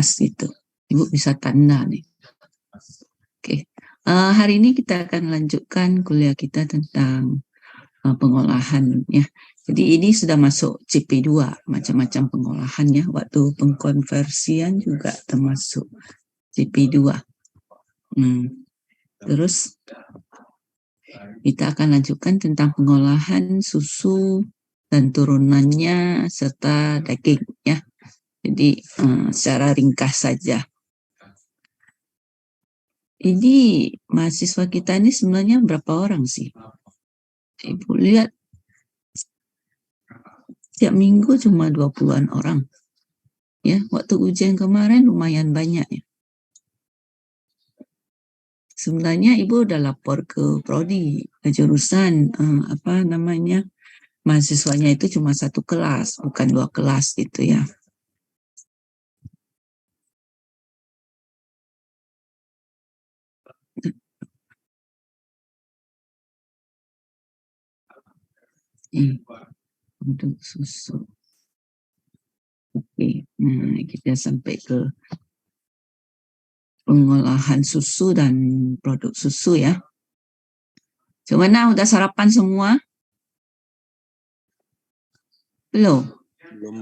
kertas itu. Ibu bisa tanda nih. Oke. Hari ini kita akan lanjutkan kuliah kita tentang pengolahan ya. Jadi ini sudah masuk CP2, macam-macam pengolahannya. Waktu pengkonversian juga termasuk CP2. Terus kita akan lanjutkan tentang pengolahan susu dan turunannya serta daging ya. Jadi secara ringkas saja. Ini mahasiswa kita ini sebenarnya berapa orang sih? Ibu lihat tiap minggu cuma 20-an orang. Ya, waktu ujian kemarin lumayan banyak ya. Sebenarnya Ibu udah lapor ke prodi, ke jurusan mahasiswanya itu cuma satu kelas, bukan 2 kelas gitu ya. Untuk susu. Oke, nah kita sampai ke pengolahan susu dan produk susu ya. Gimana, udah sarapan semua? Belum?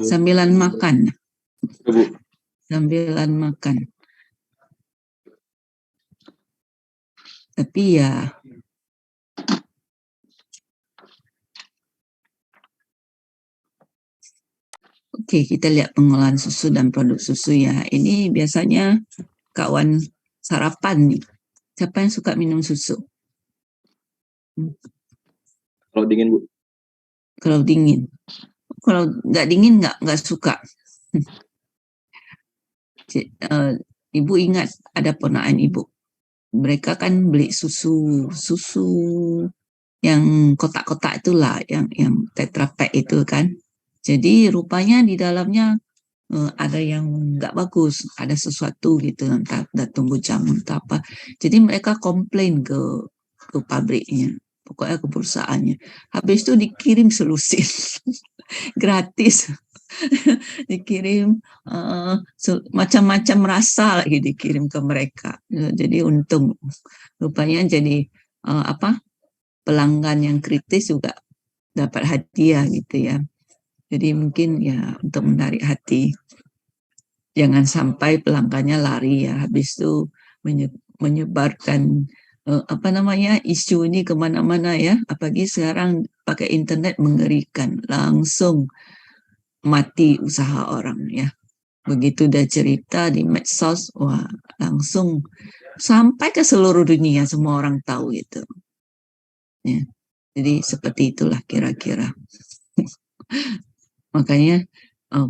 Sambilan makan. Sambilan makan. Tapi ya oke, kita lihat pengolahan susu dan produk susu ya. Ini biasanya kawan sarapan nih. Siapa yang suka minum susu? Kalau dingin, Bu. Kalau dingin. Kalau nggak dingin nggak suka. Ibu ingat ada ponakan Ibu. Mereka kan beli susu yang kotak-kotak itulah, yang Tetra Pak itu kan. Jadi rupanya di dalamnya ada yang nggak bagus, ada sesuatu gitu, entah tunggu jamu entah apa. Jadi mereka komplain ke pabriknya, pokoknya ke perusahaannya. Habis itu dikirim selusin gratis. Dikirim macam-macam rasa lagi dikirim ke mereka. Jadi untung rupanya jadi pelanggan yang kritis juga dapat hadiah gitu ya. Jadi mungkin ya untuk menarik hati, jangan sampai pelanggannya lari ya, habis itu menyebarkan isu ini kemana-mana ya. Apalagi sekarang pakai internet mengerikan, langsung mati usaha orang ya. Begitu udah cerita di medsos, wah langsung sampai ke seluruh dunia, semua orang tahu gitu. Ya. Jadi seperti itulah kira-kira. Makanya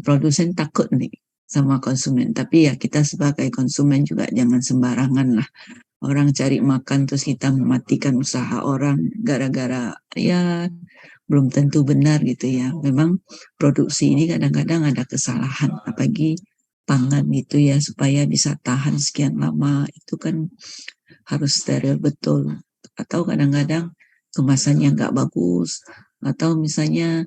produsen takut nih sama konsumen. Tapi ya kita sebagai konsumen juga jangan sembarangan lah. Orang cari makan terus kita mematikan usaha orang gara-gara ya belum tentu benar gitu ya. Memang produksi ini kadang-kadang ada kesalahan, apalagi pangan gitu ya, supaya bisa tahan sekian lama itu kan harus steril betul. Atau kadang-kadang kemasannya nggak bagus, atau misalnya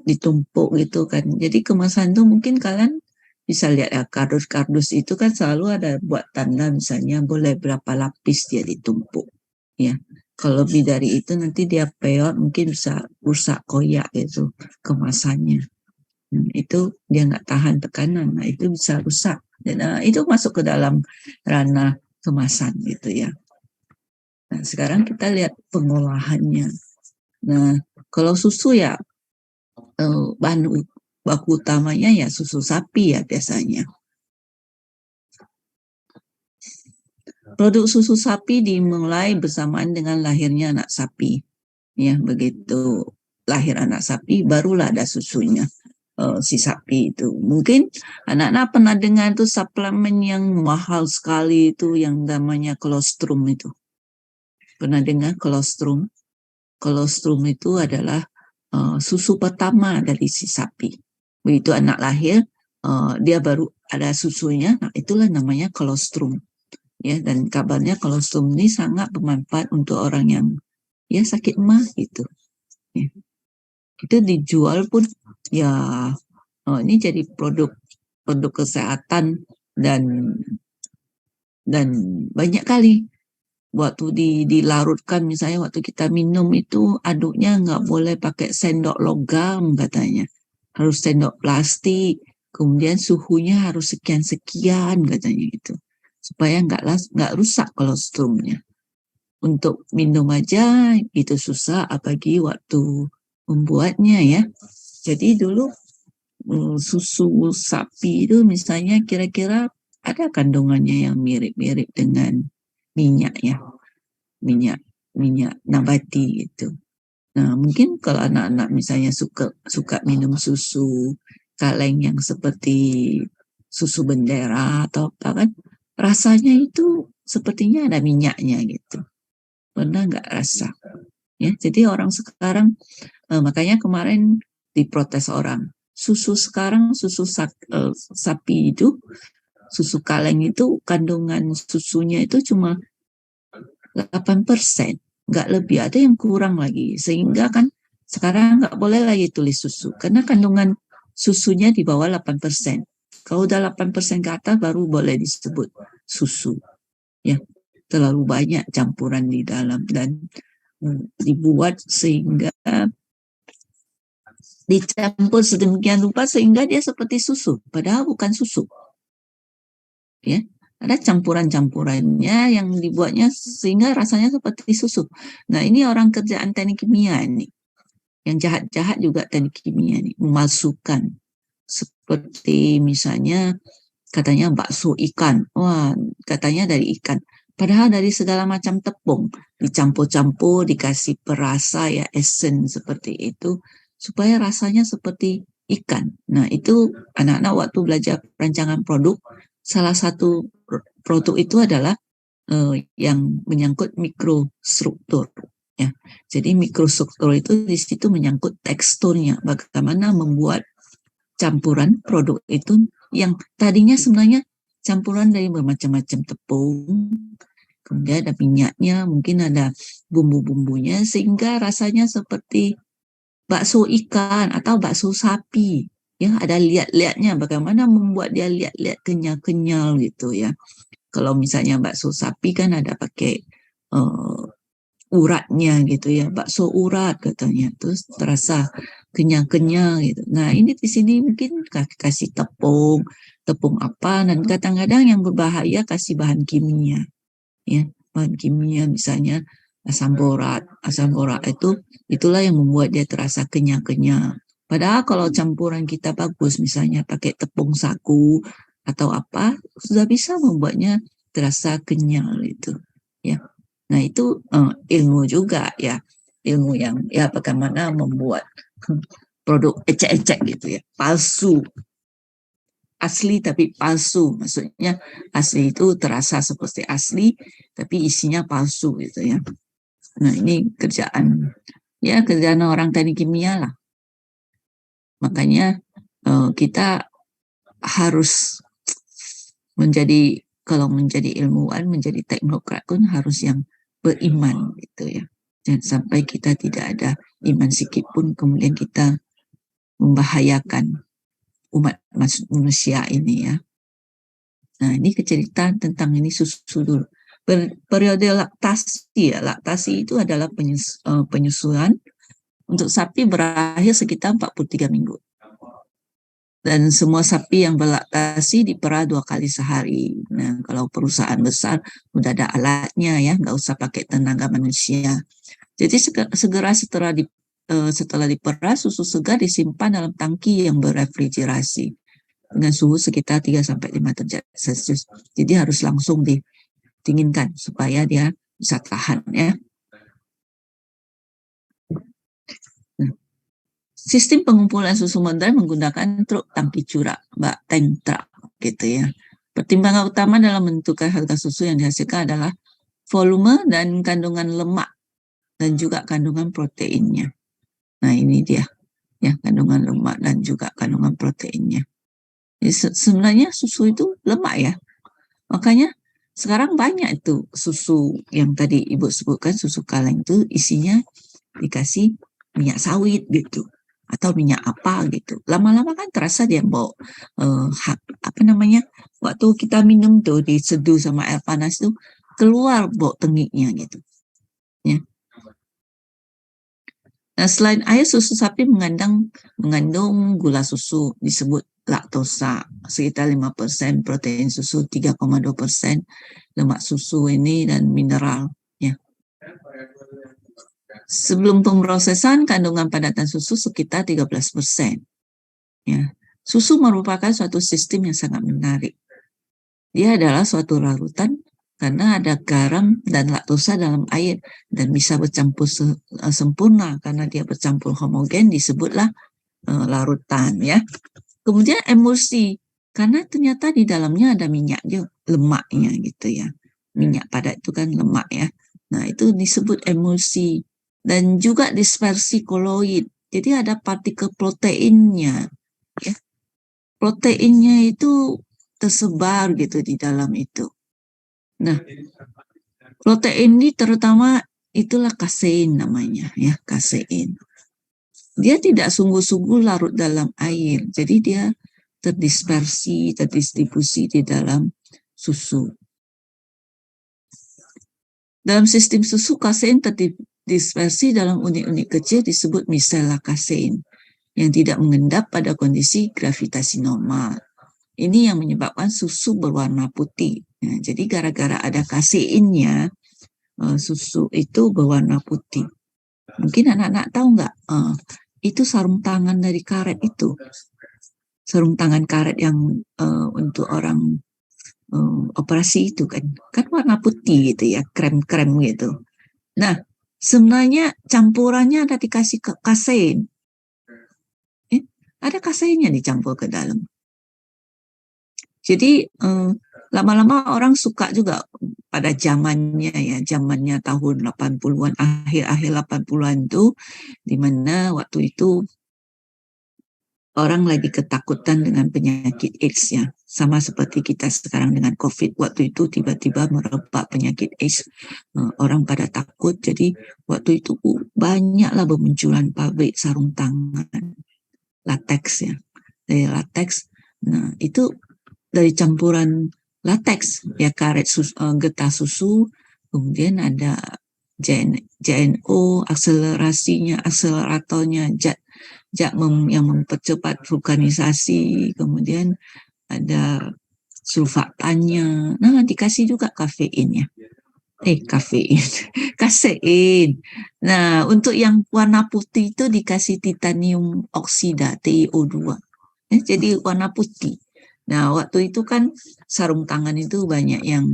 ditumpuk gitu kan. Jadi kemasan itu mungkin kalian bisa lihat ya, kardus-kardus itu kan selalu ada buat tanda misalnya boleh berapa lapis dia ditumpuk ya. Kalau lebih dari itu nanti dia peot, mungkin bisa rusak, koyak gitu kemasannya. Itu dia nggak tahan tekanan, nah itu bisa rusak. Dan itu masuk ke dalam ranah kemasan gitu ya. Nah sekarang kita lihat pengolahannya. Nah kalau susu ya bahan baku utamanya ya susu sapi ya biasanya. Produk susu sapi dimulai bersamaan dengan lahirnya anak sapi. Ya, begitu lahir anak sapi barulah ada susunya si sapi itu. Mungkin anak-anak pernah dengar itu suplemen yang mahal sekali itu yang namanya kolostrum itu. Pernah dengar kolostrum? Kolostrum itu adalah susu pertama dari si sapi. Begitu anak lahir, dia baru ada susunya, nah itulah namanya kolostrum. Ya, dan kabarnya kolostrum ini sangat bermanfaat untuk orang yang ya sakit mah gitu. Ya. Itu dijual pun ya ini jadi produk kesehatan dan banyak kali waktu dilarutkan, misalnya waktu kita minum itu aduknya nggak boleh pakai sendok logam katanya, harus sendok plastik, kemudian suhunya harus sekian-sekian katanya gitu, supaya nggak rusak kolostrumnya. Untuk minum aja itu susah, apalagi waktu membuatnya ya. Jadi dulu susu sapi itu misalnya kira-kira ada kandungannya yang mirip-mirip dengan minyak ya, minyak minyak nabati gitu. Nah, mungkin kalau anak-anak misalnya suka minum susu kaleng yang seperti susu bendera atau apa kan, rasanya itu sepertinya ada minyaknya gitu. Pernah nggak rasa? Ya, jadi orang sekarang makanya kemarin diprotes orang. Susu sekarang, sapi itu, susu kaleng itu kandungan susunya itu cuma 8%, nggak lebih, ada yang kurang lagi. Sehingga kan sekarang nggak boleh lagi tulis susu, karena kandungan susunya di bawah 8%. Kalau udah 8% ke atas baru boleh disebut susu. Ya, terlalu banyak campuran di dalam dan dibuat sehingga dicampur sedemikian rupa sehingga dia seperti susu, padahal bukan susu. Ya, ada campuran-campurannya yang dibuatnya sehingga rasanya seperti susu. Nah, ini orang kerjaan teknik kimia ini. Yang jahat-jahat juga teknik kimia nih, memalsukan. Seperti misalnya katanya bakso ikan. Wah, katanya dari ikan. Padahal dari segala macam tepung, dicampur-campur, dikasih perasa ya, esen seperti itu, supaya rasanya seperti ikan. Nah, itu anak-anak waktu belajar perancangan produk, salah satu produk itu adalah yang menyangkut mikrostruktur. Ya, jadi mikrostruktur itu di situ menyangkut teksturnya, bagaimana membuat campuran produk itu yang tadinya sebenarnya campuran dari bermacam-macam tepung, kemudian ada minyaknya, mungkin ada bumbu-bumbunya, sehingga rasanya seperti bakso ikan atau bakso sapi. Ya, ada liat-liatnya, bagaimana membuat dia liat-liat kenyal-kenyal gitu ya. Kalau misalnya bakso sapi kan ada pakai uratnya gitu ya, bakso urat katanya, terus terasa kenyal-kenyal gitu. Nah, ini di sini mungkin kasih tepung apa, dan kadang-kadang yang berbahaya kasih bahan kimia, ya, bahan kimia misalnya asam borat. Asam borat itu itulah yang membuat dia terasa kenyal-kenyal. Padahal kalau campuran kita bagus, misalnya pakai tepung sagu atau apa, sudah bisa membuatnya terasa kenyal itu, ya. Nah, itu ilmu juga ya, ilmu yang ya bagaimana membuat produk ecek-ecek gitu ya, palsu, asli tapi palsu, maksudnya asli itu terasa seperti asli tapi isinya palsu gitu ya. Nah, ini kerjaan orang teknik kimia lah. Makanya kita harus kalau menjadi ilmuwan, menjadi teknokrat pun harus yang beriman gitu ya. Jangan sampai kita tidak ada iman sedikit pun, kemudian kita membahayakan umat manusia ini ya. Nah, ini cerita tentang ini susu dulu. Periode laktasi ya, laktasi itu adalah penyusuan untuk sapi berakhir sekitar 43 minggu. Dan semua sapi yang berlaktasi dipera 2 kali sehari. Nah, kalau perusahaan besar udah ada alatnya ya, nggak usah pakai tenaga manusia. Jadi segera setelah dipera, susu segar disimpan dalam tangki yang berefrigerasi dengan suhu sekitar 3-5 derajat Celcius. Jadi harus langsung didinginkan supaya dia bisa tahan ya. Sistem pengumpulan susu modern menggunakan truk tangki curah, tank truck gitu ya. Pertimbangan utama dalam menentukan harga susu yang dihasilkan adalah volume dan kandungan lemak dan juga kandungan proteinnya. Nah, ini dia ya, kandungan lemak dan juga kandungan proteinnya. Jadi, sebenarnya susu itu lemak ya. Makanya sekarang banyak itu susu yang tadi Ibu sebutkan, susu kaleng itu isinya dikasih minyak sawit gitu. atau minyak apa gitu. Lama-lama kan terasa dia bau waktu kita minum tuh diseduh sama air panas tuh keluar bau tengiknya gitu. Ya. Nah, selain air, susu sapi mengandung gula susu disebut laktosa sekitar 5%, protein susu 3,2%, lemak susu ini dan mineral. Ya. Sebelum pemrosesan, kandungan padatan susu sekitar 13%. Ya. Susu merupakan suatu sistem yang sangat menarik. Dia adalah suatu larutan karena ada garam dan laktosa dalam air dan bisa bercampur sempurna karena dia bercampur homogen, disebutlah larutan ya. Kemudian emulsi karena ternyata di dalamnya ada minyak juga, lemaknya gitu ya. Minyak padat itu kan lemak ya. Nah, itu disebut emulsi dan juga dispersi koloid. Jadi ada partikel proteinnya ya. Proteinnya itu tersebar gitu di dalam itu. Nah, protein ini terutama itulah kasein namanya ya, kasein. Dia tidak sungguh-sungguh larut dalam air, jadi dia terdispersi, terdistribusi di dalam susu. Dalam sistem susu, kasein terdispersi dalam unit-unit kecil disebut misela kasein yang tidak mengendap pada kondisi gravitasi normal. Ini yang menyebabkan susu berwarna putih. Nah, jadi gara-gara ada kaseinnya, susu itu berwarna putih. Mungkin anak-anak tahu nggak? Itu sarung tangan dari karet itu. Sarung tangan karet yang untuk orang operasi itu kan warna putih gitu ya, krem-krem gitu. Nah, sebenarnya campurannya ada dikasih kasein. Ada kaseinnya dicampur ke dalam. Jadi lama-lama orang suka juga pada zamannya tahun 80-an, akhir-akhir 80-an itu, di mana waktu itu orang lagi ketakutan dengan penyakit AIDS ya. Sama seperti kita sekarang dengan COVID. Waktu itu tiba-tiba merebak penyakit AIDS. Orang pada takut. Jadi waktu itu banyaklah bermunculan pabrik sarung tangan. Latex ya. Dari latex. Nah itu dari campuran latex ya, karet getah susu, kemudian ada JNO, akseleratornya zat yang mempercepat vulkanisasi, kemudian ada sulfatanya. Nah, dikasih juga kafein ya. Kasein. Nah, untuk yang warna putih itu dikasih titanium oksida, TiO2. Jadi warna putih. Nah, waktu itu kan sarung tangan itu banyak yang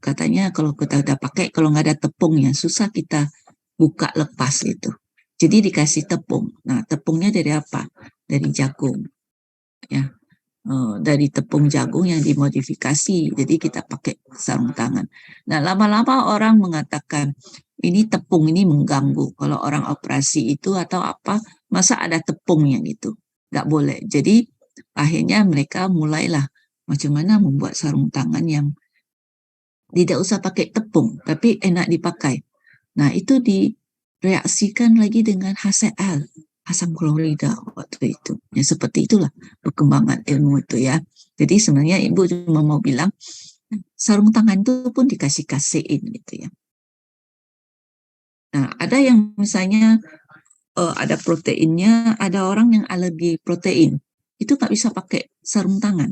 katanya kalau kita udah pakai, kalau nggak ada tepungnya, susah kita buka lepas itu. Jadi dikasih tepung. Nah, tepungnya dari apa? Dari jagung. Ya, dari tepung jagung yang dimodifikasi. Jadi kita pakai sarung tangan. Nah, lama-lama orang mengatakan, ini tepung ini mengganggu. Kalau orang operasi itu atau apa, masa ada tepungnya gitu. Nggak boleh. Jadi akhirnya mereka mulailah macam mana membuat sarung tangan yang tidak usah pakai tepung, tapi enak dipakai. Nah, itu direaksikan lagi dengan HCl, asam klorida waktu itu. Ya, seperti itulah perkembangan ilmu itu ya. Jadi sebenarnya Ibu cuma mau bilang, sarung tangan itu pun dikasih kasein gitu ya. Nah, ada yang misalnya ada proteinnya, ada orang yang alergi protein. Itu nggak bisa pakai sarung tangan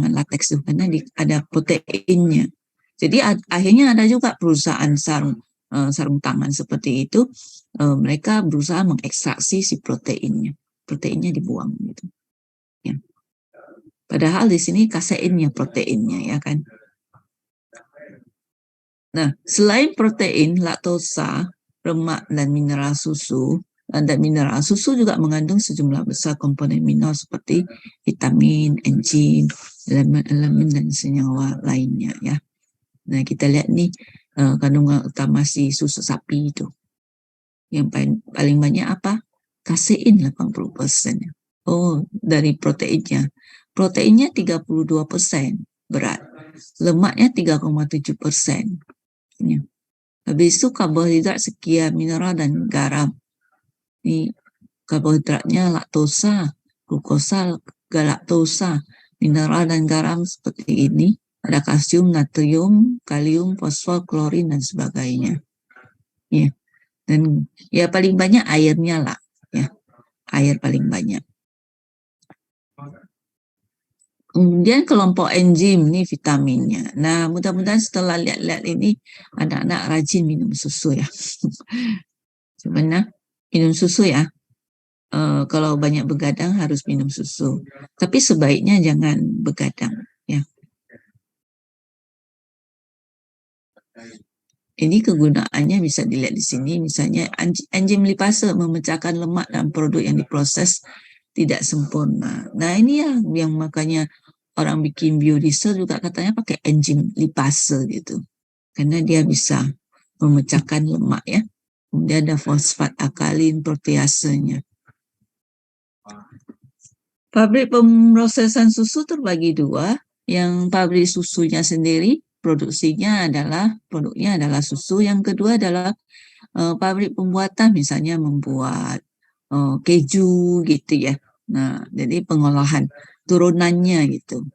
latex itu karena ada proteinnya. Jadi akhirnya ada juga perusahaan sarung tangan seperti itu, mereka berusaha mengekstraksi si proteinnya dibuang gitu. Ya. Padahal di sini kaseinnya proteinnya ya kan. Nah, selain protein, laktosa, lemak dan mineral susu juga mengandung sejumlah besar komponen mineral seperti vitamin, enzim, elemen dan senyawa lainnya ya. Nah, kita lihat nih kandungan utama si susu sapi itu. Yang paling banyak apa? Kasein 80%. Oh, dari proteinnya. Proteinnya 32% berat. Lemaknya 3,7%. Ya. Habis itu karbohidrat sekian, mineral dan garam. Ini karbohidratnya laktosa, glukosa, galaktosa, mineral dan garam seperti ini. Ada kalsium, natrium, kalium, fosfor, klorin, dan sebagainya. Ya. Dan ya paling banyak airnya lah. Ya. Air paling banyak. Kemudian kelompok enzim nih vitaminnya. Nah, mudah-mudahan setelah lihat-lihat ini anak-anak rajin minum susu ya. Sebenarnya minum susu ya. Kalau banyak begadang harus minum susu. Tapi sebaiknya jangan begadang ya. Ini kegunaannya bisa dilihat di sini. Misalnya enzim lipase memecahkan lemak dalam produk yang diproses tidak sempurna. Nah, ini yang makanya orang bikin biodiesel juga katanya pakai enzim lipase gitu. Karena dia bisa memecahkan lemak ya. Kemudian ada fosfat akalin proteasenya. Pabrik pemrosesan susu terbagi dua. Yang pabrik susunya sendiri, produknya adalah susu. Yang kedua adalah pabrik pembuatan, misalnya membuat keju gitu ya. Nah, jadi pengolahan turunannya gitu.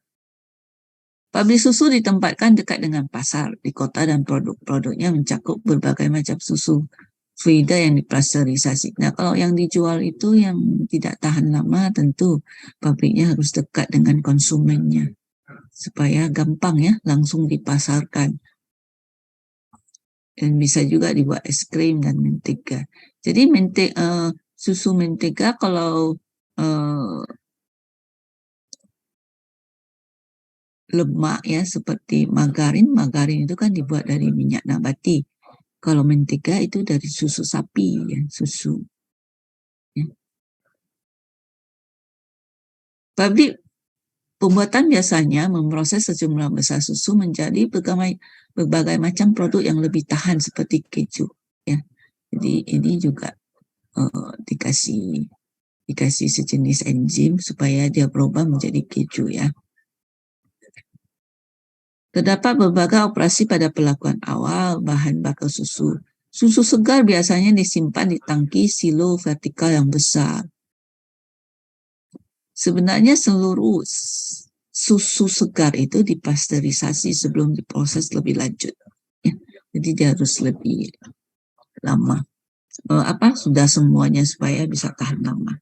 Pabrik susu ditempatkan dekat dengan pasar di kota dan produk-produknya mencakup berbagai macam susu fluida yang dipasteurisasi. Nah, kalau yang dijual itu yang tidak tahan lama, tentu pabriknya harus dekat dengan konsumennya supaya gampang ya, langsung dipasarkan. Dan bisa juga dibuat es krim dan mentega. Jadi susu mentega kalau lemak ya seperti margarin itu kan dibuat dari minyak nabati. Kalau mentega itu dari susu sapi ya, susu. Ya. Pabrik pembuatan biasanya memproses sejumlah besar susu menjadi berbagai macam produk yang lebih tahan seperti keju ya. Jadi ini juga dikasih sejenis enzim supaya dia berubah menjadi keju ya. Terdapat berbagai operasi pada pelakuan awal bahan bakar susu. Susu segar biasanya disimpan di tangki silo vertikal yang besar. Sebenarnya seluruh susu segar itu dipasteurisasi sebelum diproses lebih lanjut. Ya, jadi dia harus lebih lama. Sudah semuanya supaya bisa tahan lama.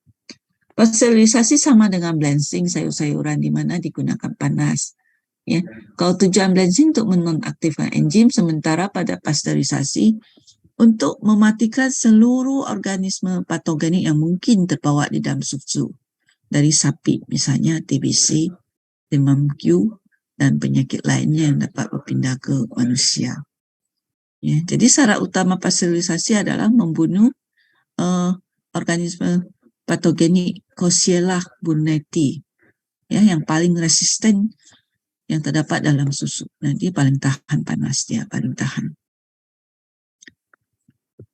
Pasteurisasi sama dengan blanching sayur-sayuran di mana digunakan panas. Ya, kalau tujuan blanching untuk menonaktifkan enzim, sementara pada pasteurisasi untuk mematikan seluruh organisme patogenik yang mungkin terbawa di dalam susu dari sapi, misalnya TBC, demam Q, dan penyakit lainnya yang dapat berpindah ke manusia. Ya, jadi syarat utama pasteurisasi adalah membunuh organisme patogenik Coxiella burnetii, ya, yang paling resisten yang terdapat dalam susu. Nah, dia paling tahan panas, dia paling tahan.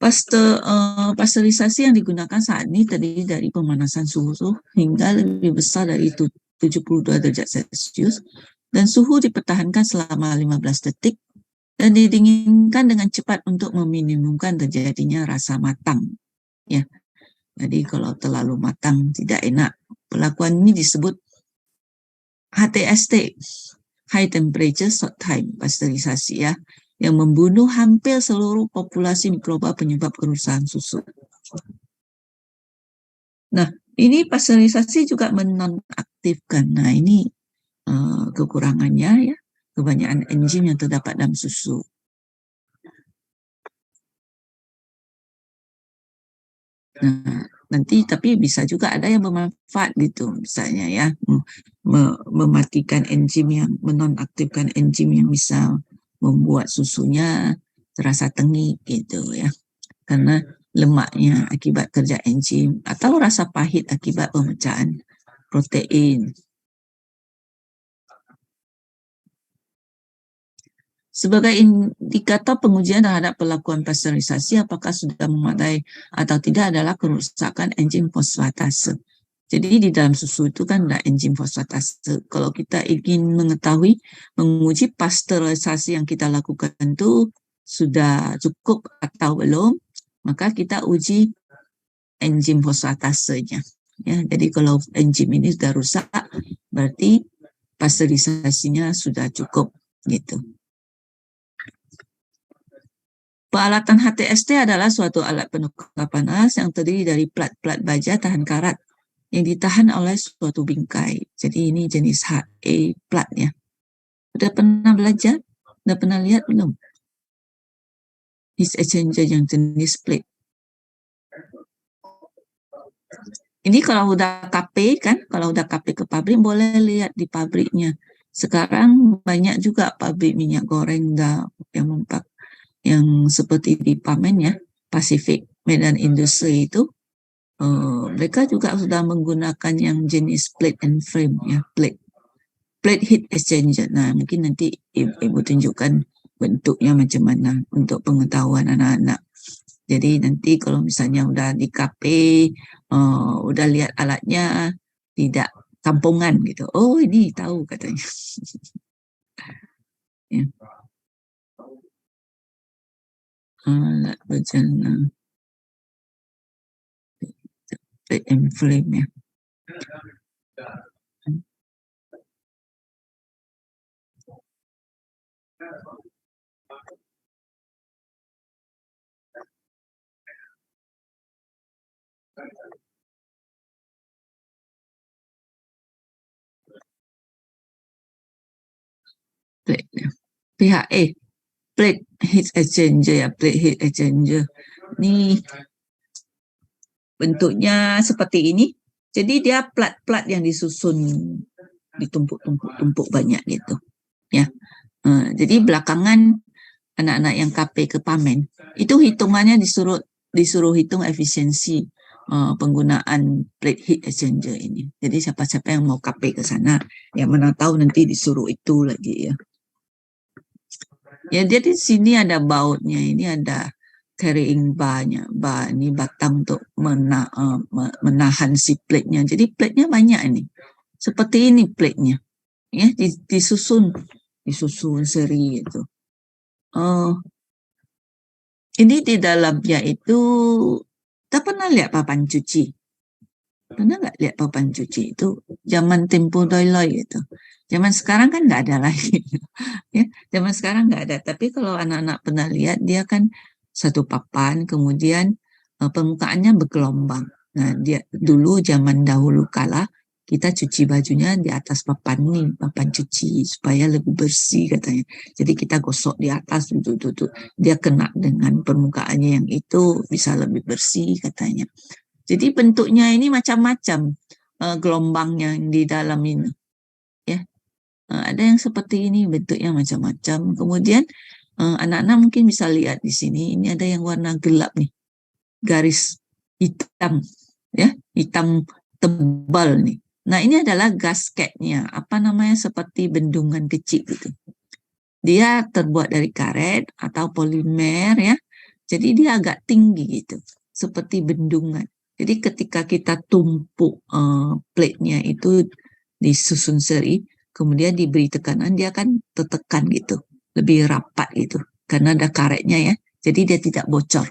Pasteurisasi yang digunakan saat ini terdiri dari pemanasan suhu hingga lebih besar dari 72 derajat Celcius dan suhu dipertahankan selama 15 detik dan didinginkan dengan cepat untuk meminimumkan terjadinya rasa matang. Ya, jadi kalau terlalu matang tidak enak. Perlakuan ini disebut HTST, High Temperature Short Time pasteurisasi ya, yang membunuh hampir seluruh populasi mikroba penyebab kerusakan susu. Nah, ini pasteurisasi juga menonaktifkan. Nah, ini kekurangannya ya, kebanyakan enzim yang terdapat dalam susu. Nah, nanti tapi bisa juga ada yang bermanfaat gitu, misalnya ya, mematikan enzim yang menonaktifkan enzim yang bisa membuat susunya terasa tengik gitu ya, karena lemaknya akibat kerja enzim atau rasa pahit akibat pemecahan protein. Sebagai indikator pengujian terhadap perlakuan pasteurisasi apakah sudah memadai atau tidak adalah kerusakan enzim fosfatase. Jadi di dalam susu itu kan ada enzim fosfatase. Kalau kita ingin mengetahui, menguji pasteurisasi yang kita lakukan itu sudah cukup atau belum, maka kita uji enzim fosfatasenya. Ya, jadi kalau enzim ini sudah rusak, berarti pasteurisasinya sudah cukup gitu. Peralatan HTST adalah suatu alat penukar panas yang terdiri dari plat-plat baja tahan karat yang ditahan oleh suatu bingkai. Jadi ini jenis HE plat ya. Udah pernah belajar? Udah pernah lihat belum? Heat exchanger yang jenis plate. Ini kalau udah KP kan, kalau udah KP ke pabrik boleh lihat di pabriknya. Sekarang banyak juga pabrik minyak goreng yang seperti di Pamen ya, Pacific Medan Industry itu, mereka juga sudah menggunakan yang jenis plate and frame ya, plate heat exchanger. Nah, mungkin nanti Ibu tunjukkan bentuknya macam mana untuk pengetahuan anak-anak. Jadi nanti kalau misalnya udah di KP, udah lihat alatnya, tidak kampungan gitu. Oh ini tahu katanya. Ya. Alat berjalan plate and frame ya. PHE, plate heat exchanger ya, plate heat exchanger. Ini bentuknya seperti ini. Jadi dia plat-plat yang disusun ditumpuk-tumpuk banyak gitu. Ya. Jadi belakangan anak-anak yang KP ke Pamen itu hitungannya disuruh hitung efisiensi penggunaan plate heat exchanger ini. Jadi siapa-siapa yang mau KP ke sana, yang mana tahu nanti disuruh itu lagi ya. Ya, dia di sini ada bautnya, ini ada carrying bar-nya. Bar ini batang untuk menahan si plate-nya. Jadi plate-nya banyak ini. Seperti ini plate-nya. Ya, disusun seri itu. Ini di dalamnya itu, kita pernah lihat papan cuci? Pernah nggak lihat papan cuci itu? Zaman tempo dahulu gitu. Zaman sekarang kan nggak ada lagi. Ya, zaman sekarang nggak ada. Tapi kalau anak-anak pernah lihat, dia kan satu papan, kemudian permukaannya bergelombang. Nah, dia dulu zaman dahulu kala kita cuci bajunya di atas papan nih, papan cuci supaya lebih bersih katanya. Jadi kita gosok di atas, dia kena dengan permukaannya yang itu bisa lebih bersih katanya. Jadi bentuknya ini macam-macam gelombangnya di dalam ini. Ya, ada yang seperti ini bentuknya macam-macam. Kemudian anak-anak mungkin bisa lihat di sini. Ini ada yang warna gelap nih, garis hitam, ya, hitam tebal nih. Nah ini adalah gasketnya. Apa namanya seperti bendungan kecil gitu. Dia terbuat dari karet atau polimer ya. Jadi dia agak tinggi gitu, seperti bendungan. Jadi ketika kita tumpuk plate-nya itu disusun seri, kemudian diberi tekanan, dia akan tertekan gitu, lebih rapat gitu, karena ada karetnya ya, jadi dia tidak bocor.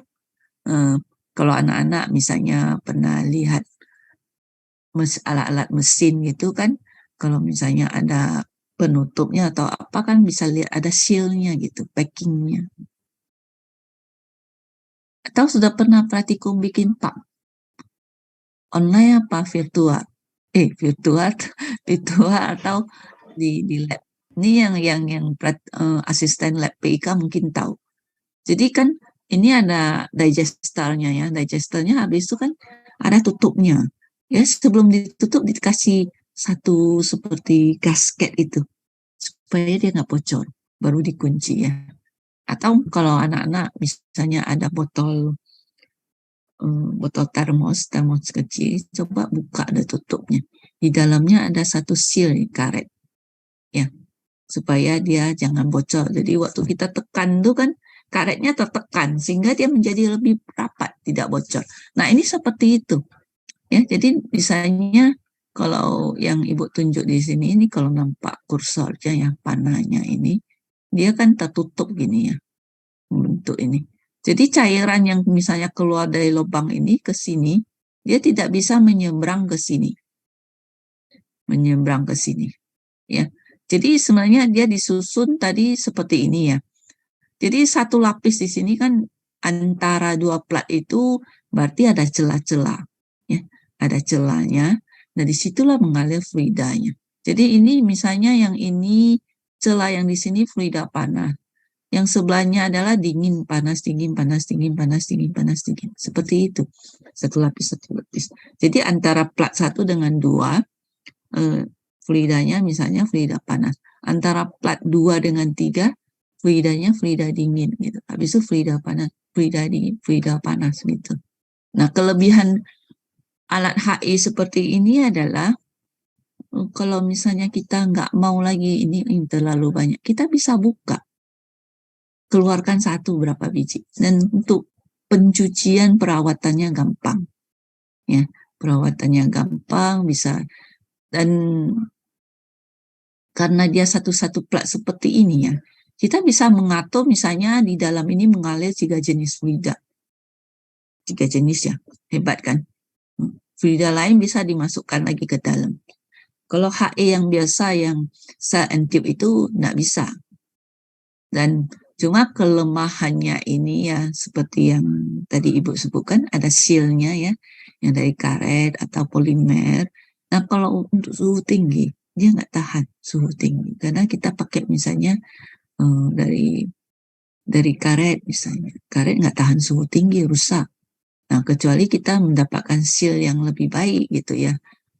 Kalau anak-anak misalnya pernah lihat alat-alat mesin gitu kan, kalau misalnya ada penutupnya atau apa kan bisa lihat ada seal-nya gitu, packingnya. Atau sudah pernah praktikum bikin pap? Online apa virtual? Virtual atau di lab. Ini yang asisten lab PIK mungkin tahu. Jadi kan ini ada digesternya ya. Digesternya habis itu kan ada tutupnya. Ya, sebelum ditutup dikasih satu seperti gasket itu supaya dia nggak bocor, baru dikunci ya. Atau kalau anak-anak misalnya ada botol termos kecil, coba buka ada tutupnya. Di dalamnya ada satu seal karet, ya, supaya dia jangan bocor. Jadi waktu kita tekan tuh kan karetnya tertekan sehingga dia menjadi lebih rapat, tidak bocor. Nah ini seperti itu, ya. Jadi misalnya kalau yang Ibu tunjuk di sini ini kalau nampak kursornya yang panahnya ini, dia kan tertutup gini ya, bentuk ini. Jadi cairan yang misalnya keluar dari lubang ini ke sini, dia tidak bisa menyeberang ke sini. Ya. Jadi sebenarnya dia disusun tadi seperti ini ya. Jadi satu lapis di sini kan antara dua plat itu berarti ada celah-celah, ya, ada celahnya. Nah disitulah mengalir fluidanya. Jadi ini misalnya yang ini celah yang di sini fluida panas, yang sebelahnya adalah dingin panas dingin panas dingin panas dingin panas dingin. Seperti itu, satu lapis satu lapis. Jadi antara plat 1 dengan 2 fluidanya misalnya fluida panas. Antara plat 2 dengan 3 fluidanya fluida dingin gitu. Habis itu fluida panas, fluida dingin, fluida panas gitu. Nah, kelebihan alat HI seperti ini adalah kalau misalnya kita nggak mau lagi ini terlalu banyak, kita bisa buka, keluarkan satu berapa biji. Dan untuk pencucian perawatannya gampang, ya perawatannya gampang bisa. Dan karena dia satu-satu plat seperti ini ya, kita bisa mengatur misalnya di dalam ini mengalir 3 jenis fluida. 3 jenis ya, hebat kan? Fluida lain bisa dimasukkan lagi ke dalam. Kalau HE yang biasa yang cell and tube itu nggak bisa. Dan cuma kelemahannya ini ya seperti yang tadi Ibu sebutkan, ada seal-nya ya, yang dari karet atau polimer. Nah kalau untuk suhu tinggi, dia nggak tahan suhu tinggi. Karena kita pakai misalnya dari karet misalnya. Karet nggak tahan suhu tinggi, rusak. Nah, kecuali kita mendapatkan seal yang lebih baik gitu ya.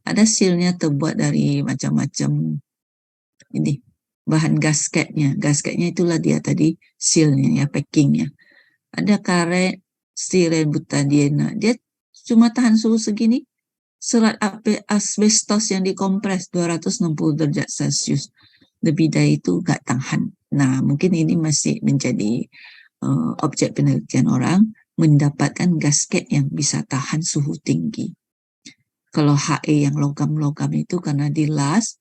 Ada sealnya terbuat dari macam-macam ini bahan gasketnya. Gasketnya itulah dia tadi sealnya ya, packingnya. Ada karet stiren butadiena. Dia cuma tahan suhu segini. Serat asbestos yang dikompres 260 derajat Celcius. Lebih dari itu nggak tahan. Nah, mungkin ini masih menjadi objek penelitian orang, mendapatkan gasket yang bisa tahan suhu tinggi. Kalau HE yang logam-logam itu karena dilas,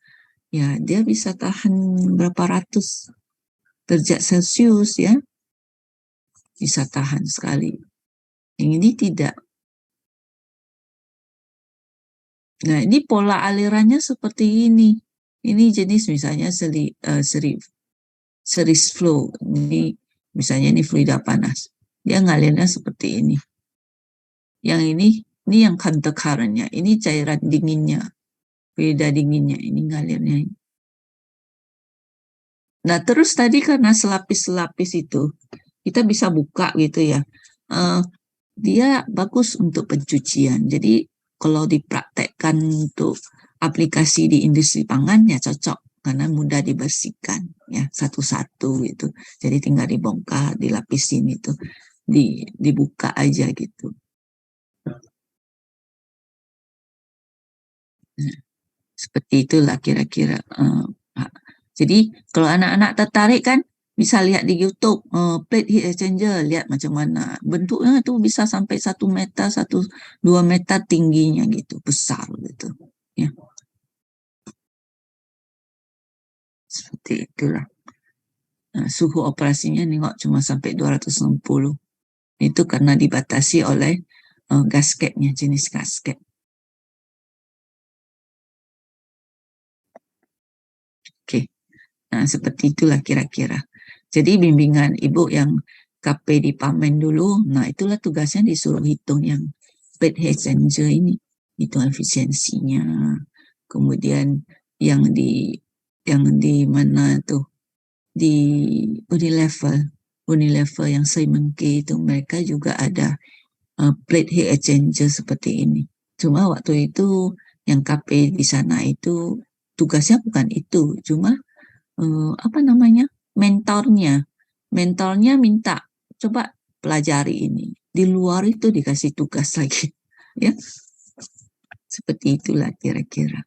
ya dia bisa tahan berapa ratus derajat Celcius ya, bisa tahan sekali. Yang ini tidak. Nah, ini pola alirannya seperti ini. Ini jenis misalnya series flow. Ini misalnya ini fluida panas. Dia ngalirnya seperti ini. Yang ini yang counter current-nya. Ini cairan dinginnya. Fluida dinginnya ini ngalirnya. Nah, terus tadi karena selapis-selapis itu, kita bisa buka gitu ya. Dia bagus untuk pencucian. Jadi kalau dipraktekkan untuk aplikasi di industri pangan ya cocok karena mudah dibersihkan ya satu-satu gitu. Jadi tinggal dibongkar, dilapisin itu, dibuka aja gitu. Nah, seperti itulah kira-kira. Jadi kalau anak-anak tertarik kan bisa lihat di YouTube plate heat exchanger, lihat macam mana bentuknya itu bisa sampai 1 meter, 1-2 meter tingginya gitu, besar gitu ya. Seperti itulah. Nah, suhu operasinya nengok cuma sampai 260. Itu karena dibatasi oleh gasketnya, jenis gasket. Oke. Nah, seperti itulah kira-kira. Jadi bimbingan Ibu yang KP di Pamen dulu, nah itulah tugasnya disuruh hitung yang plate heat exchanger ini. Hitung efisiensinya. Kemudian yang di mana tuh di Unilever yang Simon-K itu mereka juga ada plate heat exchanger seperti ini. Cuma waktu itu yang KP di sana itu tugasnya bukan itu, cuma apa namanya mentornya minta coba pelajari ini, di luar itu dikasih tugas lagi ya, seperti itulah kira-kira.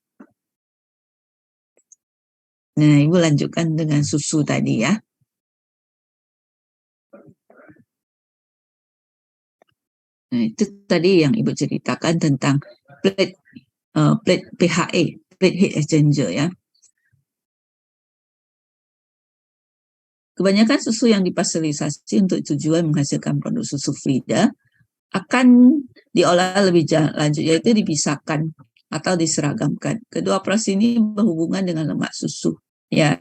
Nah, Ibu lanjutkan dengan susu tadi ya. Nah, itu tadi yang Ibu ceritakan tentang plate PHE, plate heat exchanger ya. Kebanyakan susu yang dipasteurisasi untuk tujuan menghasilkan produk susu Frida akan diolah lebih lanjut, yaitu dipisahkan atau diseragamkan. Kedua operasi ini berhubungan dengan lemak susu. Ya,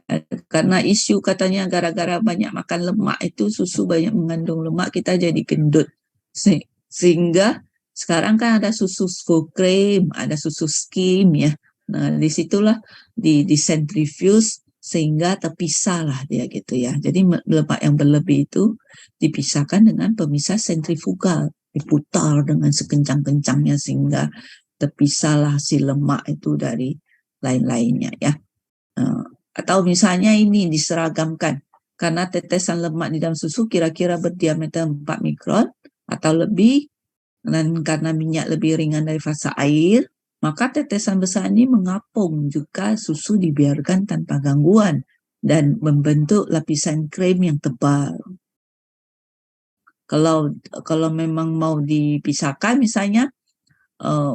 karena isu katanya gara-gara banyak makan lemak itu susu banyak mengandung lemak, kita jadi gendut. Sehingga sekarang kan ada susu full cream, ada susu skim ya. Nah, disitulah di centrifuge sehingga terpisah lah dia gitu ya. Jadi lemak yang berlebih itu dipisahkan dengan pemisah sentrifugal, diputar dengan sekencang-kencangnya sehingga terpisahlah si lemak itu dari lain-lainnya ya. Atau misalnya ini diseragamkan karena tetesan lemak di dalam susu kira-kira berdiameter 4 mikron atau lebih, dan karena minyak lebih ringan dari fasa air, maka tetesan besar ini mengapung jika susu dibiarkan tanpa gangguan dan membentuk lapisan krim yang tebal. Kalau memang mau dipisahkan misalnya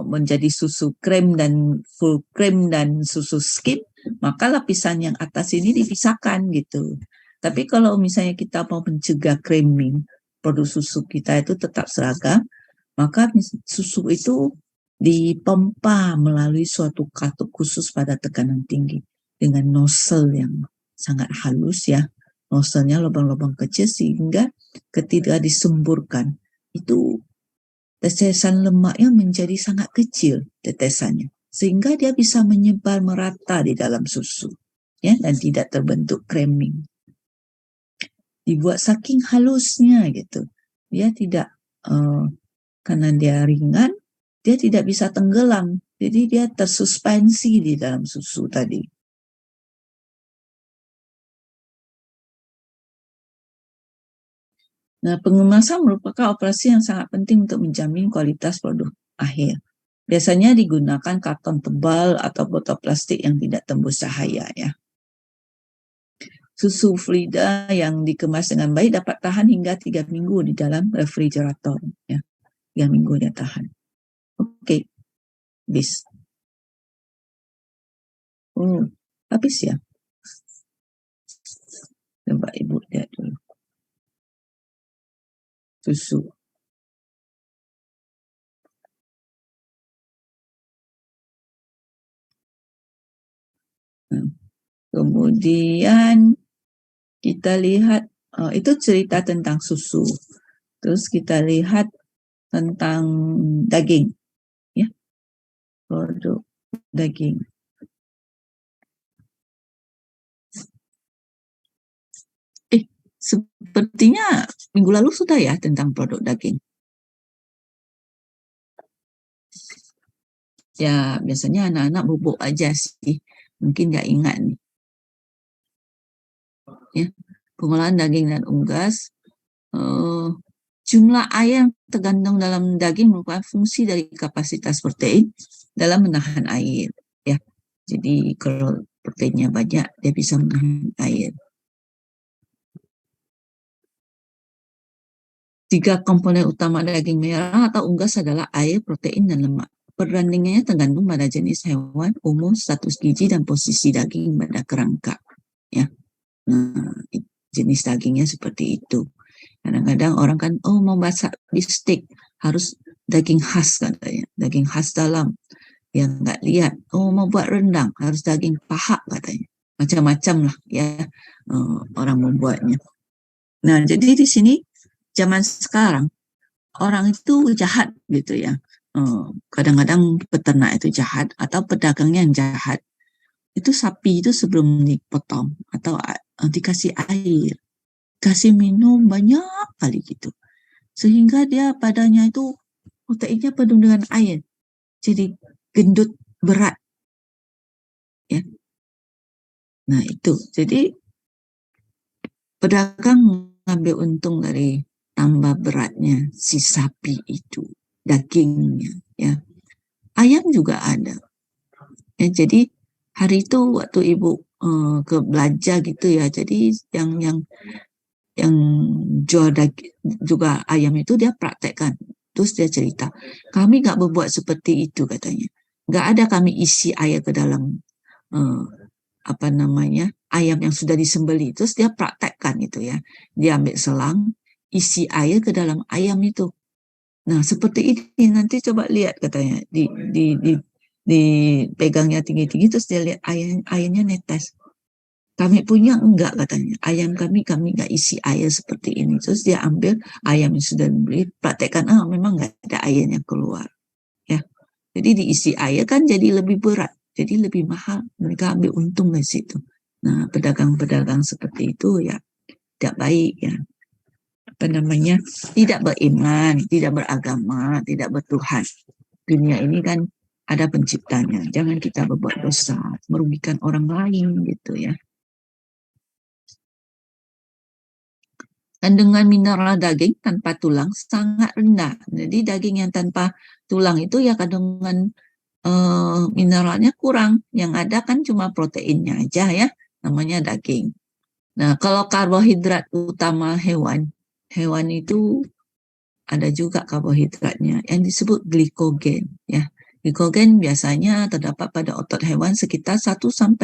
menjadi susu krim dan full krim dan susu skim, maka lapisan yang atas ini dipisahkan gitu. Tapi kalau misalnya kita mau mencegah creaming, produk susu kita itu tetap seragam, maka susu itu dipompa melalui suatu katup khusus pada tekanan tinggi dengan nozzle yang sangat halus ya. Nozzle-nya lubang-lubang kecil sehingga ketika disemburkan itu tetesan lemaknya menjadi sangat kecil tetesannya sehingga dia bisa menyebar merata di dalam susu ya dan tidak terbentuk creaming. Dibuat saking halusnya gitu. Dia tidak karena dia ringan, dia tidak bisa tenggelam. Jadi dia tersuspensi di dalam susu tadi. Nah, pengemasan merupakan operasi yang sangat penting untuk menjamin kualitas produk akhir. Biasanya digunakan karton tebal atau botol plastik yang tidak tembus cahaya ya. Susu Frida yang dikemas dengan baik dapat tahan hingga 3 minggu di dalam refrigerator ya. 3 minggu dia tahan. Oke. Habis. Habis ya. Coba Ibu lihat dulu. Susu. Kemudian kita lihat itu cerita tentang susu. Terus kita lihat tentang daging, ya, produk daging. Sepertinya minggu lalu sudah ya tentang produk daging. Ya, biasanya anak-anak bubuk aja sih. Mungkin nggak ingat nih. Ya, pengolahan daging dan unggas. Jumlah air yang tergandung dalam daging merupakan fungsi dari kapasitas protein dalam menahan air. Ya, jadi kalau proteinnya banyak, dia bisa menahan air. 3 komponen utama daging merah atau unggas adalah air, protein, dan lemak. Perbandingannya tergantung pada jenis hewan, umur, status gizi, dan posisi daging pada kerangka. Ya, nah, jenis dagingnya seperti itu. Kadang-kadang orang kan, mau masak bistik, harus daging khas katanya, daging khas dalam. Yang nggak lihat, mau buat rendang, harus daging paha katanya. Macam-macam lah ya orang membuatnya. Nah, jadi di sini zaman sekarang orang itu jahat gitu ya. Kadang-kadang peternak itu jahat atau pedagangnya yang jahat. Itu sapi itu sebelum dipotong atau dikasih air, kasih minum banyak kali gitu. Sehingga dia badannya itu proteinnya penuh dengan air. Jadi gendut berat. Ya. Nah, itu. Jadi pedagang mengambil untung dari tambah beratnya si sapi itu, dagingnya ya. Ayam juga ada. Ya, jadi hari itu waktu Ibu ke belanja gitu ya. Jadi yang jual daging juga ayam itu dia praktekkan. Terus dia cerita, kami nggak berbuat seperti itu katanya. Nggak ada kami isi air ke dalam ayam yang sudah disembeli. Terus dia praktekkan itu ya. Dia ambil selang, isi air ke dalam ayam itu. Nah, seperti ini nanti coba lihat katanya dipegangnya tinggi-tinggi terus dia lihat airnya netes. Kami punya enggak katanya. Ayam kami nggak isi air seperti ini. Terus dia ambil ayam yang sudah dibeli, praktekkan, memang nggak ada airnya keluar. Ya, jadi diisi air kan jadi lebih berat, jadi lebih mahal. Mereka ambil untung dari situ. Nah, pedagang-pedagang seperti itu ya tidak baik ya. Apa namanya? Tidak beriman, tidak beragama, tidak bertuhan. Dunia ini kan ada penciptanya. Jangan kita berbuat dosa, merugikan orang lain gitu ya. Kandungan mineral daging tanpa tulang sangat rendah. Jadi daging yang tanpa tulang itu ya kandungan mineralnya kurang. Yang ada kan cuma proteinnya aja ya, namanya daging. Nah, kalau karbohidrat utama hewan itu ada juga karbohidratnya yang disebut glikogen ya. Glikogen biasanya terdapat pada otot hewan sekitar 1-2%